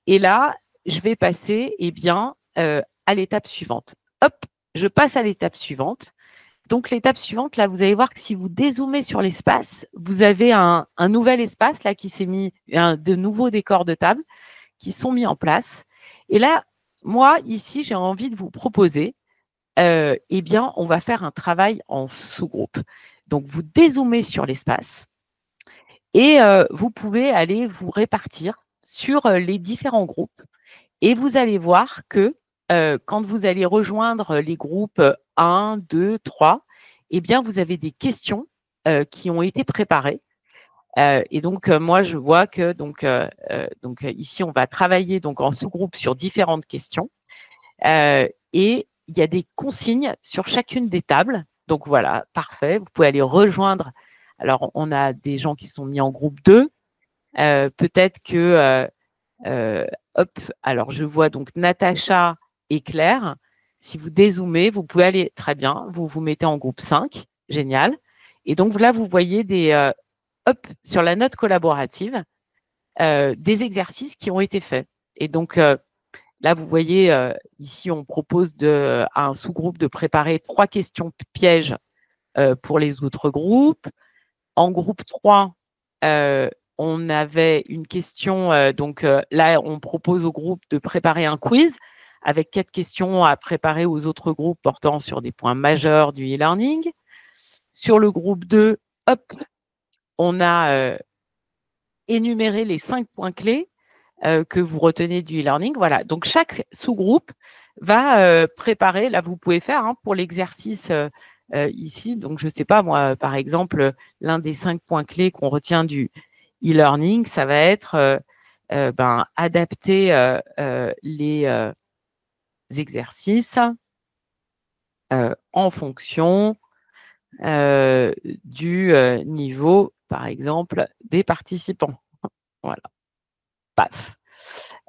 et là, je vais passer à l'étape suivante. Hop, je passe à l'étape suivante. Donc, l'étape suivante, là, vous allez voir que si vous dézoomez sur l'espace, vous avez un nouvel espace là qui s'est mis, de nouveaux décors de table qui sont mis en place. Et là, moi, ici, j'ai envie de vous proposer, eh bien, on va faire un travail en sous-groupe. Donc, vous dézoomez sur l'espace et vous pouvez aller vous répartir sur les différents groupes. Et vous allez voir que quand vous allez rejoindre les groupes 1, 2, 3, eh bien, vous avez des questions qui ont été préparées. Et donc, moi, je vois que ici, on va travailler donc, en sous-groupe sur différentes questions. Et il y a des consignes sur chacune des tables. Donc, voilà, parfait. Vous pouvez aller rejoindre. Alors, on a des gens qui sont mis en groupe 2. Peut-être que hop, alors je vois donc Natacha et Claire. Si vous dézoomez, vous pouvez aller très bien, vous vous mettez en groupe 5, génial. Et donc là, vous voyez hop, sur la note collaborative, des exercices qui ont été faits. Et donc là, vous voyez, ici, on propose à un sous-groupe de préparer 3 questions pièges pour les autres groupes. En groupe 3, on avait une question, là, on propose au groupe de préparer un quiz avec 4 questions à préparer aux autres groupes portant sur des points majeurs du e-learning. Sur le groupe 2, hop, on a énuméré les 5 points clés que vous retenez du e-learning. Voilà, donc chaque sous-groupe va préparer, là, vous pouvez faire pour l'exercice ici. Donc, je ne sais pas, moi, par exemple, l'un des 5 points clés qu'on retient du e-learning, ça va être adapter les exercices en fonction du niveau, par exemple, des participants. Voilà. Paf.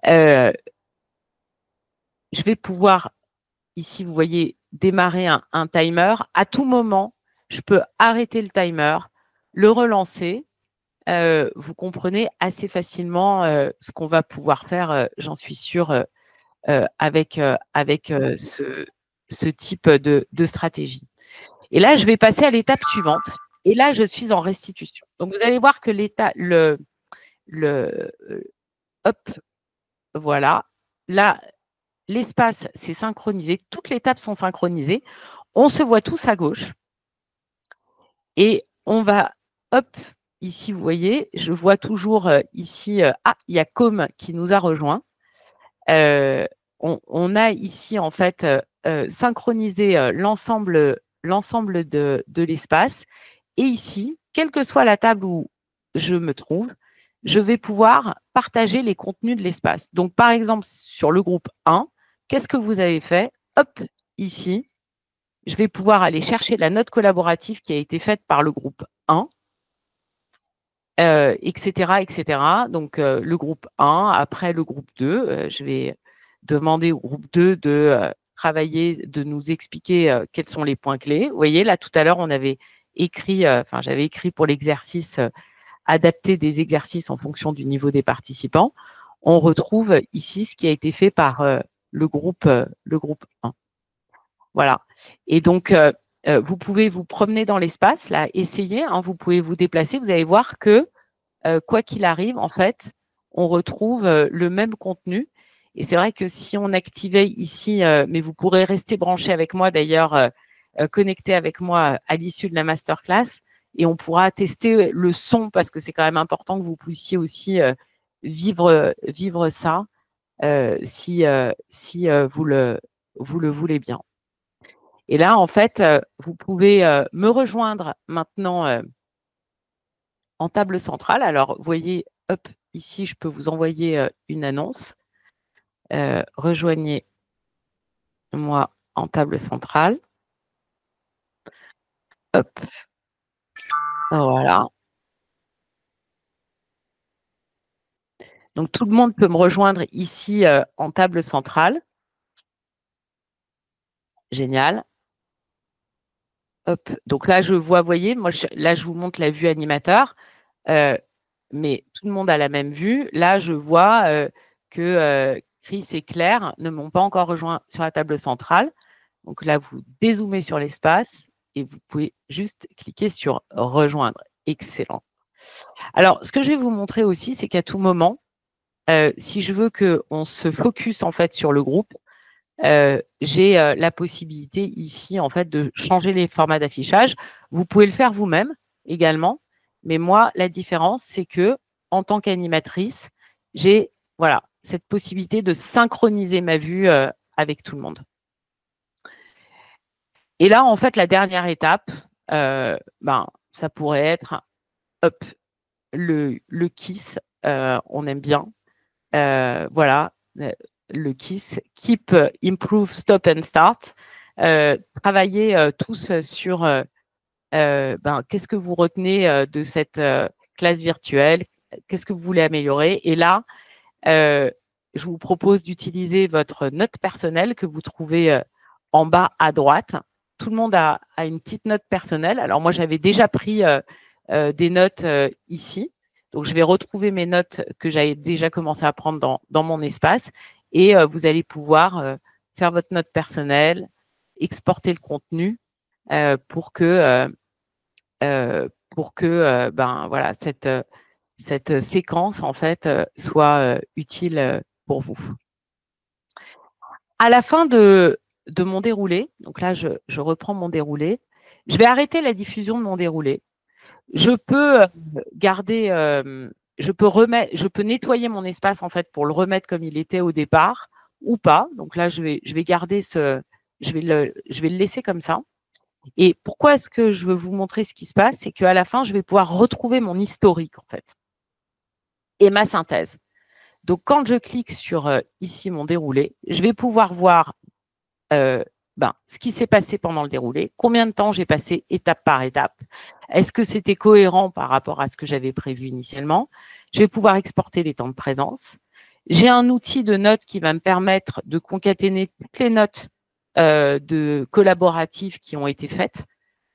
Je vais pouvoir, ici, vous voyez, démarrer un timer. À tout moment, je peux arrêter le timer, le relancer. Vous comprenez assez facilement ce qu'on va pouvoir faire, j'en suis sûre, avec ce type de stratégie. Et là, je vais passer à l'étape suivante. Et là, je suis en restitution. Donc, vous allez voir que hop, voilà. Là, l'espace s'est synchronisé. Toutes les tables sont synchronisées. On se voit tous à gauche. Et on va, hop, ici, vous voyez, je vois toujours ici, il y a Com qui nous a rejoint. On a ici, en fait, synchronisé l'ensemble de l'espace. Et ici, quelle que soit la table où je me trouve, je vais pouvoir partager les contenus de l'espace. Donc, par exemple, sur le groupe 1, qu'est-ce que vous avez fait? Hop, ici, je vais pouvoir aller chercher la note collaborative qui a été faite par le groupe 1, etc., etc. Donc, le groupe 1, après le groupe 2, je vais demander au groupe 2 de travailler, de nous expliquer quels sont les points clés. Vous voyez, là, tout à l'heure, on avait écrit, j'avais écrit pour l'exercice adapter des exercices en fonction du niveau des participants. On retrouve ici ce qui a été fait par le groupe 1. Voilà. Et donc, vous pouvez vous promener dans l'espace, là, essayer, vous pouvez vous déplacer. Vous allez voir que, quoi qu'il arrive, en fait, on retrouve le même contenu. Et c'est vrai que si on activait ici, mais vous pourrez rester branché avec moi d'ailleurs, connecté avec moi à l'issue de la masterclass, et on pourra tester le son parce que c'est quand même important que vous puissiez aussi vivre ça si vous le voulez bien. Et là, en fait, vous pouvez me rejoindre maintenant en table centrale. Alors, vous voyez, hop, ici, je peux vous envoyer une annonce. Rejoignez-moi en table centrale. Hop. Voilà. Donc, tout le monde peut me rejoindre ici en table centrale. Génial. Hop. Donc là, je vois, vous voyez, moi, là, je vous montre la vue animateur, mais tout le monde a la même vue. Là, je vois que Chris et Claire ne m'ont pas encore rejoint sur la table centrale. Donc là, vous dézoomez sur l'espace et vous pouvez juste cliquer sur « Rejoindre ». Excellent. Alors, ce que je vais vous montrer aussi, c'est qu'à tout moment, si je veux qu'on se focus en fait sur le groupe, j'ai la possibilité ici en fait de changer les formats d'affichage. Vous pouvez le faire vous-même également, mais moi, la différence, c'est que en tant qu'animatrice, j'ai voilà, cette possibilité de synchroniser ma vue avec tout le monde. Et là, en fait, la dernière étape, ça pourrait être hop, le KISS, on aime bien. Voilà, le KISS, Keep, Improve, Stop and Start. Travaillez tous sur qu'est-ce que vous retenez de cette classe virtuelle, qu'est-ce que vous voulez améliorer. Et là, je vous propose d'utiliser votre note personnelle que vous trouvez en bas à droite. Tout le monde a une petite note personnelle. Alors moi, j'avais déjà pris des notes ici. Donc, je vais retrouver mes notes que j'avais déjà commencé à prendre dans mon espace. Et vous allez pouvoir faire votre note personnelle, exporter le contenu pour que voilà, cette séquence en fait soit utile pour vous. À la fin de mon déroulé, donc là je reprends mon déroulé, je vais arrêter la diffusion de mon déroulé. Je peux garder, je peux nettoyer mon espace en fait pour le remettre comme il était au départ ou pas. Donc là je vais garder je vais le laisser comme ça. Et pourquoi est-ce que je veux vous montrer ce qui se passe? C'est qu'à la fin, je vais pouvoir retrouver mon historique, en fait, et ma synthèse. Donc, quand je clique sur ici mon déroulé, je vais pouvoir voir ce qui s'est passé pendant le déroulé, combien de temps j'ai passé étape par étape, est-ce que c'était cohérent par rapport à ce que j'avais prévu initialement. Je vais pouvoir exporter les temps de présence. J'ai un outil de notes qui va me permettre de concaténer toutes les notes de collaboratives qui ont été faites.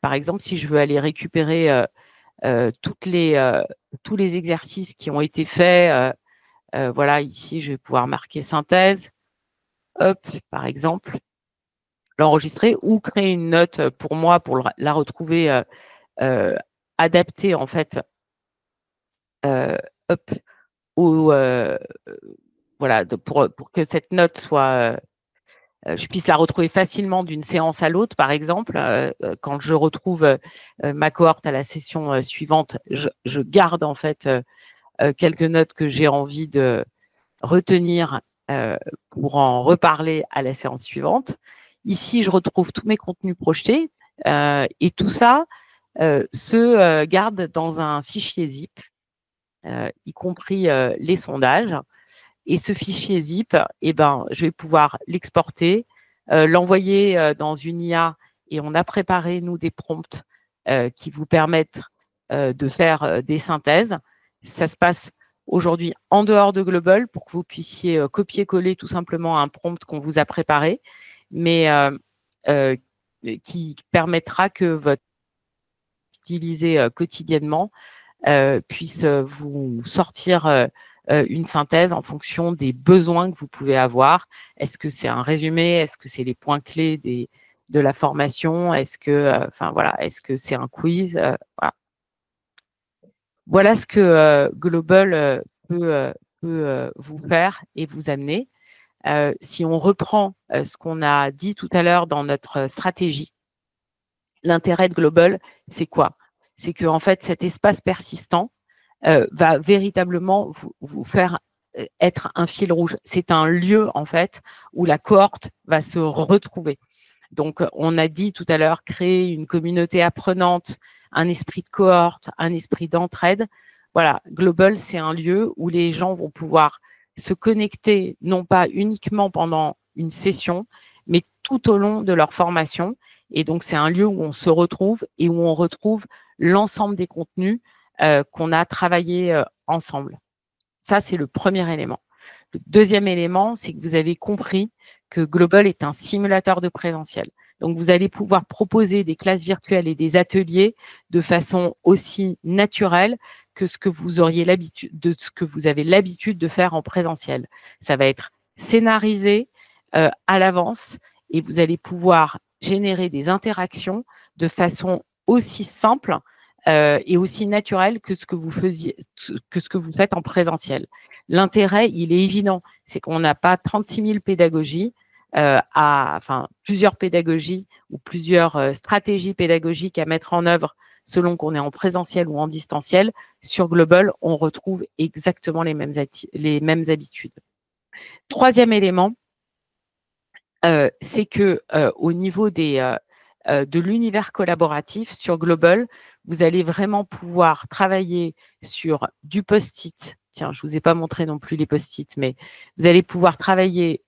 Par exemple, si je veux aller récupérer tous les exercices qui ont été faits, voilà, ici, je vais pouvoir marquer synthèse, hop, par exemple, l'enregistrer ou créer une note pour moi pour la retrouver adaptée, en fait, hop, voilà, pour que cette note soit je puisse la retrouver facilement d'une séance à l'autre, par exemple. Quand je retrouve ma cohorte à la session suivante, je garde en fait quelques notes que j'ai envie de retenir pour en reparler à la séance suivante. Ici, je retrouve tous mes contenus projetés et tout ça se garde dans un fichier zip, y compris les sondages. Et ce fichier zip, je vais pouvoir l'exporter, l'envoyer dans une IA et on a préparé, nous, des prompts qui vous permettent de faire des synthèses. Ça se passe aujourd'hui en dehors de Global pour que vous puissiez copier-coller tout simplement un prompt qu'on vous a préparé, mais qui permettra que votre utilisé quotidiennement puisse vous sortir une synthèse en fonction des besoins que vous pouvez avoir. Est-ce que c'est un résumé? Est-ce que c'est les points clés de la formation? Est-ce que, est-ce que c'est un quiz? Voilà. Voilà ce que Global peut vous faire et vous amener. Si on reprend ce qu'on a dit tout à l'heure dans notre stratégie, l'intérêt de Global, c'est quoi? C'est qu'en fait, cet espace persistant va véritablement vous faire être un fil rouge. C'est un lieu, en fait, où la cohorte va se retrouver. Donc, on a dit tout à l'heure, créer une communauté apprenante, un esprit de cohorte, un esprit d'entraide. Voilà, Global, c'est un lieu où les gens vont pouvoir se connecter, non pas uniquement pendant une session, mais tout au long de leur formation. Et donc, c'est un lieu où on se retrouve et où on retrouve l'ensemble des contenus qu'on a travaillé ensemble. Ça, c'est le premier élément. Le deuxième élément, c'est que vous avez compris que Global est un simulateur de présentiel. Donc, vous allez pouvoir proposer des classes virtuelles et des ateliers de façon aussi naturelle que ce que vous auriez l'habitude de faire en présentiel. Ça va être scénarisé à l'avance et vous allez pouvoir générer des interactions de façon aussi simple et aussi naturelle que ce que vous faites en présentiel. L'intérêt, il est évident, c'est qu'on n'a pas 36 000 pédagogies, plusieurs pédagogies ou plusieurs stratégies pédagogiques à mettre en œuvre selon qu'on est en présentiel ou en distanciel. Sur Global, on retrouve exactement les mêmes habitudes. Troisième élément, c'est que au niveau de l'univers collaboratif sur Global, vous allez vraiment pouvoir travailler sur du post-it. Tiens, je ne vous ai pas montré non plus les post-it, mais vous allez pouvoir travailler,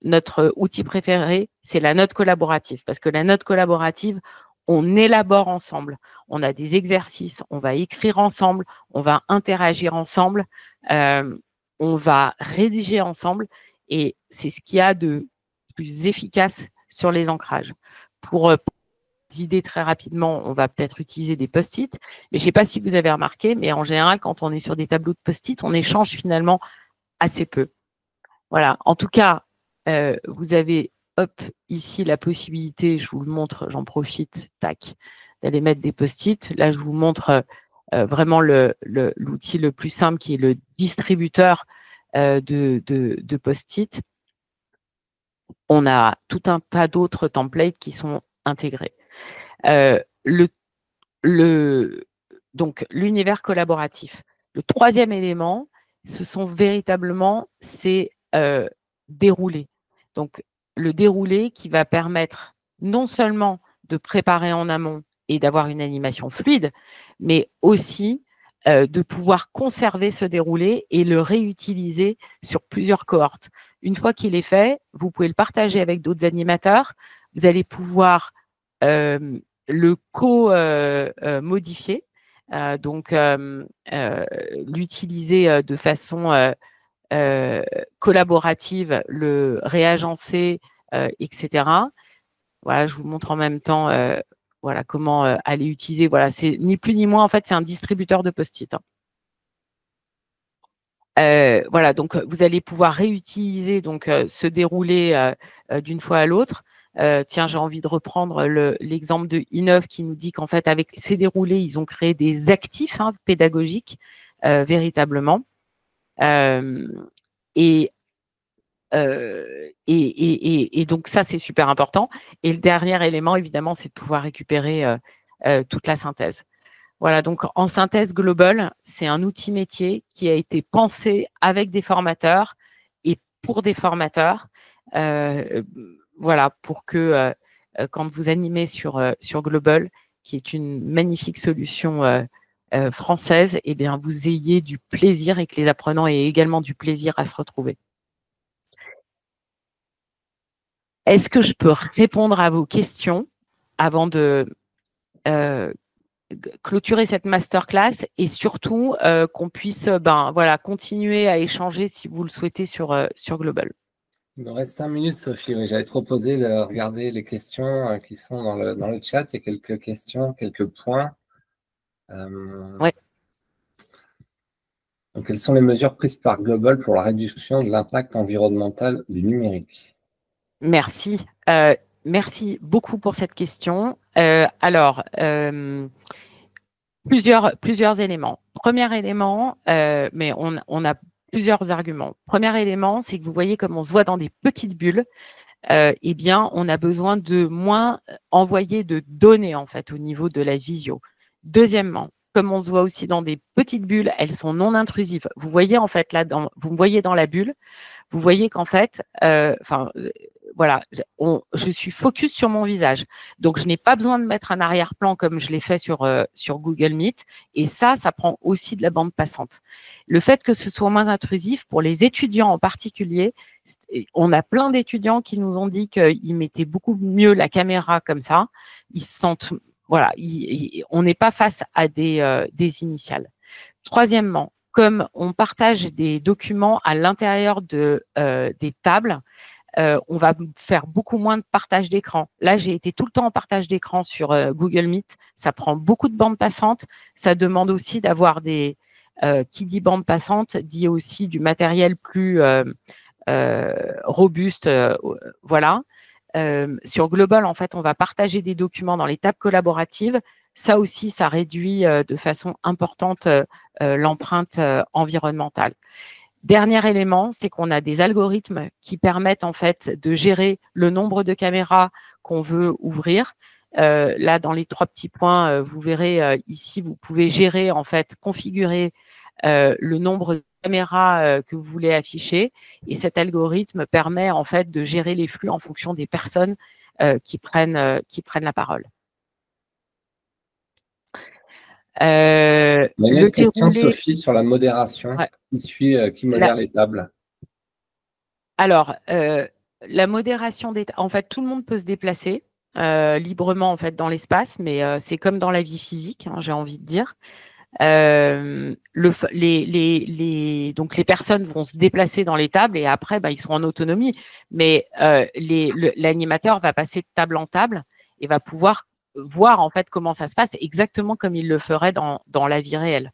notre outil préféré, c'est la note collaborative, parce que la note collaborative, on élabore ensemble. On a des exercices, on va écrire ensemble, on va interagir ensemble, on va rédiger ensemble, et c'est ce qu'il y a de plus efficace sur les ancrages. Pour d'idées très rapidement, on va peut-être utiliser des post-it, mais je ne sais pas si vous avez remarqué, mais en général, quand on est sur des tableaux de post-it, on échange finalement assez peu. Voilà. En tout cas, vous avez ici la possibilité, je vous le montre, j'en profite, tac, d'aller mettre des post-it. Là, je vous montre vraiment l'outil le plus simple qui est le distributeur de post-it. On a tout un tas d'autres templates qui sont intégrés. Donc, l'univers collaboratif. Le troisième élément, ce sont véritablement ces déroulés. Donc, le déroulé qui va permettre non seulement de préparer en amont et d'avoir une animation fluide, mais aussi de pouvoir conserver ce déroulé et le réutiliser sur plusieurs cohortes. Une fois qu'il est fait, vous pouvez le partager avec d'autres animateurs. Vous allez pouvoir le co-modifier, donc l'utiliser de façon collaborative, le réagencer, etc. Voilà, je vous montre en même temps voilà, comment aller utiliser. Voilà, c'est ni plus ni moins, en fait, c'est un distributeur de post-it. Voilà, donc vous allez pouvoir réutiliser donc, ce déroulé d'une fois à l'autre. Tiens, j'ai envie de reprendre l'exemple de Innov qui nous dit qu'en fait, avec ces déroulés, ils ont créé des actifs pédagogiques, véritablement. Et donc, ça, c'est super important. Et le dernier élément, évidemment, c'est de pouvoir récupérer toute la synthèse. Voilà, donc en synthèse Global, c'est un outil métier qui a été pensé avec des formateurs et pour des formateurs. Voilà, pour que quand vous animez sur Global, qui est une magnifique solution française, eh bien, vous ayez du plaisir et que les apprenants aient également du plaisir à se retrouver. Est-ce que je peux répondre à vos questions avant de clôturer cette masterclass et surtout qu'on puisse voilà, continuer à échanger si vous le souhaitez sur Global. Il nous reste 5 minutes, Sophie. Oui, j'avais proposé de regarder les questions qui sont dans le chat. Il y a quelques questions, quelques points. Ouais. Donc, quelles sont les mesures prises par Global pour la réduction de l'impact environnemental du numérique? Merci. Merci beaucoup pour cette question. Alors, plusieurs éléments. Premier élément, mais on a plusieurs arguments. Premier élément, c'est que vous voyez comme on se voit dans des petites bulles, eh bien, on a besoin de moins envoyer de données, en fait, au niveau de la visio. Deuxièmement, comme on se voit aussi dans des petites bulles, elles sont non intrusives. Vous voyez, en fait, là, vous me voyez dans la bulle, vous voyez qu'en fait, voilà, je suis focus sur mon visage. Donc, je n'ai pas besoin de mettre un arrière-plan comme je l'ai fait sur Google Meet. Et ça prend aussi de la bande passante. Le fait que ce soit moins intrusif, pour les étudiants en particulier, on a plein d'étudiants qui nous ont dit qu'ils mettaient beaucoup mieux la caméra comme ça. Ils se sentent, voilà, on n'est pas face à des initiales. Troisièmement, comme on partage des documents à l'intérieur des tables, on va faire beaucoup moins de partage d'écran. Là, j'ai été tout le temps en partage d'écran sur Google Meet. Ça prend beaucoup de bande passante. Ça demande aussi d'avoir des… qui dit bande passante, dit aussi du matériel plus robuste. Voilà. sur Global, en fait, on va partager des documents dans les tables collaboratives. Ça aussi, ça réduit de façon importante l'empreinte environnementale. Dernier élément, c'est qu'on a des algorithmes qui permettent en fait de gérer le nombre de caméras qu'on veut ouvrir. Là, dans les 3 petits points, vous verrez ici, vous pouvez gérer en fait, configurer le nombre de caméras que vous voulez afficher. Et cet algorithme permet en fait de gérer les flux en fonction des personnes qui prennent la parole. Il y a une question, Sophie, sur la modération. Ouais. Qui modère les tables? Alors, la modération en fait, tout le monde peut se déplacer librement en fait dans l'espace, mais c'est comme dans la vie physique, hein, j'ai envie de dire. Donc les personnes vont se déplacer dans les tables et après, ils sont en autonomie. Mais l'animateur va passer de table en table et va pouvoir voir en fait comment ça se passe, exactement comme il le ferait dans la vie réelle.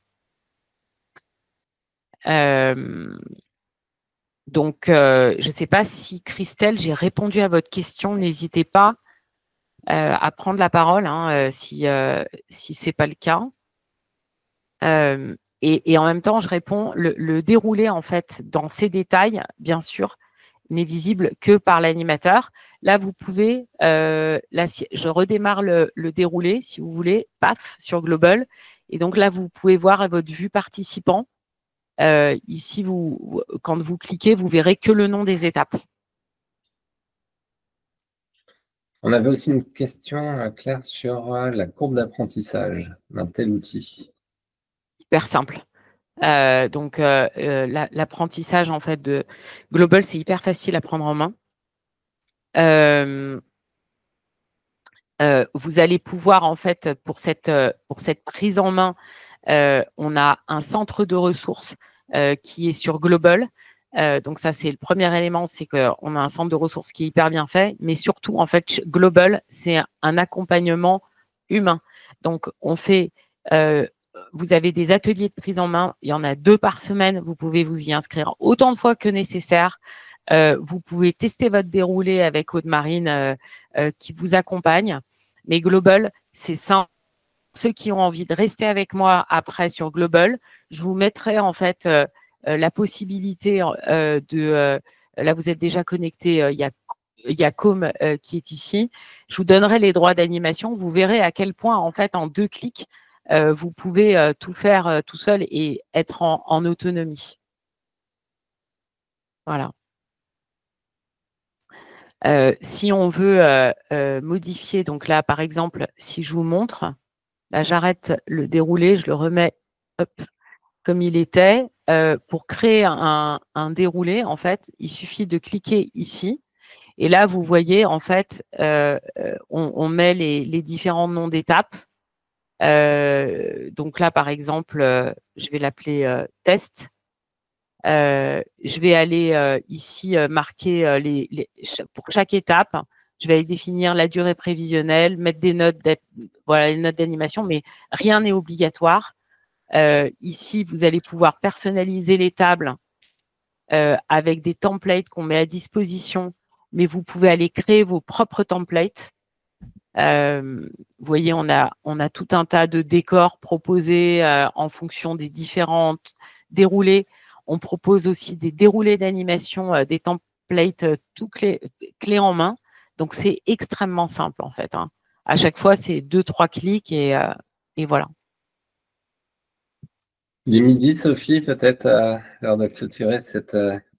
Donc, je ne sais pas si, Christelle, j'ai répondu à votre question. N'hésitez pas à prendre la parole hein, si ce n'est pas le cas. Et en même temps, je réponds, le déroulé, en fait, dans ces détails, bien sûr, n'est visible que par l'animateur. Là, vous pouvez, je redémarre le déroulé, si vous voulez, paf, sur Global. Et donc là, vous pouvez voir à votre vue participant. Ici, quand vous cliquez, vous verrez que le nom des étapes. On avait aussi une question, Claire, sur la courbe d'apprentissage d'un tel outil. Hyper simple. Donc, l'apprentissage en fait de Global, c'est hyper facile à prendre en main. Vous allez pouvoir en fait pour cette prise en main, on a un centre de ressources qui est sur Global. Donc ça, c'est le premier élément, c'est qu'on a un centre de ressources qui est hyper bien fait, mais surtout, en fait, Global, c'est un accompagnement humain. Donc, vous avez des ateliers de prise en main, il y en a 2 par semaine, vous pouvez vous y inscrire autant de fois que nécessaire. Vous pouvez tester votre déroulé avec Aude-Marine qui vous accompagne. Mais Global, c'est simple. Ceux qui ont envie de rester avec moi après sur Global, je vous mettrai en fait la possibilité là, vous êtes déjà connecté, il y a Com qui est ici. Je vous donnerai les droits d'animation. Vous verrez à quel point, en fait, en 2 clics, vous pouvez tout faire tout seul et être en autonomie. Voilà. Si on veut modifier, donc là, par exemple, si je vous montre, là, j'arrête le déroulé, je le remets comme il était. Pour créer un déroulé, en fait, il suffit de cliquer ici. Et là, vous voyez, en fait, on met les différents noms d'étapes. Donc là, par exemple, je vais l'appeler test. Je vais aller ici marquer pour chaque étape. Je vais aller définir la durée prévisionnelle, mettre des notes, voilà, les notes d'animation, mais rien n'est obligatoire. Ici, vous allez pouvoir personnaliser les tables avec des templates qu'on met à disposition, mais vous pouvez aller créer vos propres templates. Vous voyez, on a tout un tas de décors proposés en fonction des différentes déroulés. On propose aussi des déroulés d'animation, des templates tout clés en main. Donc, c'est extrêmement simple, en fait. Hein. À chaque fois, c'est 2-3 clics et voilà. Il est midi, Sophie, peut-être l'heure de clôturer cette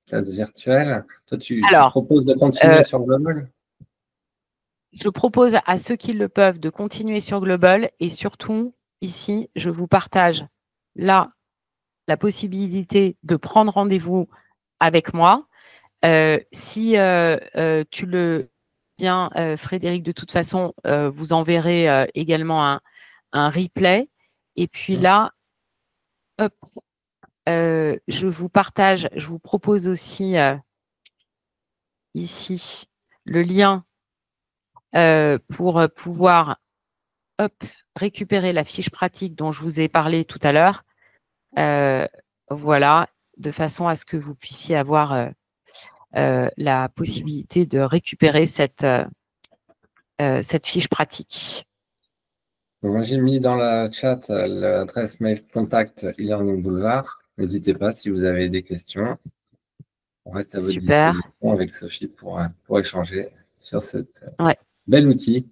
classe virtuelle. Toi, tu proposes de continuer sur Global? Je propose à ceux qui le peuvent de continuer sur Global et surtout, ici, je vous partage là la possibilité de prendre rendez-vous avec moi. Si tu le viens, Frédéric, de toute façon, vous enverrez également un replay. Et puis là, hop, je vous propose aussi ici le lien pour pouvoir récupérer la fiche pratique dont je vous ai parlé tout à l'heure. Voilà, de façon à ce que vous puissiez avoir la possibilité de récupérer cette fiche pratique. Moi, j'ai mis dans le chat l'adresse mail contact e-learning boulevard. N'hésitez pas si vous avez des questions. On reste à votre Super. disposition avec Sophie pour échanger sur cet Ouais. bel outil.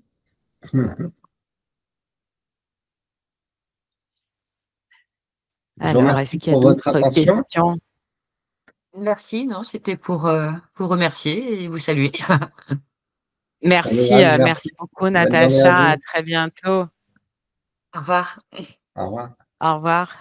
Alors, est-ce qu'il y a pour votre d'autres attention. questions? Merci, non, c'était pour vous remercier et vous saluer. Merci, Merci. merci beaucoup, Bonne journée à Natacha. vous. À très bientôt. Au revoir. Au revoir. Au revoir.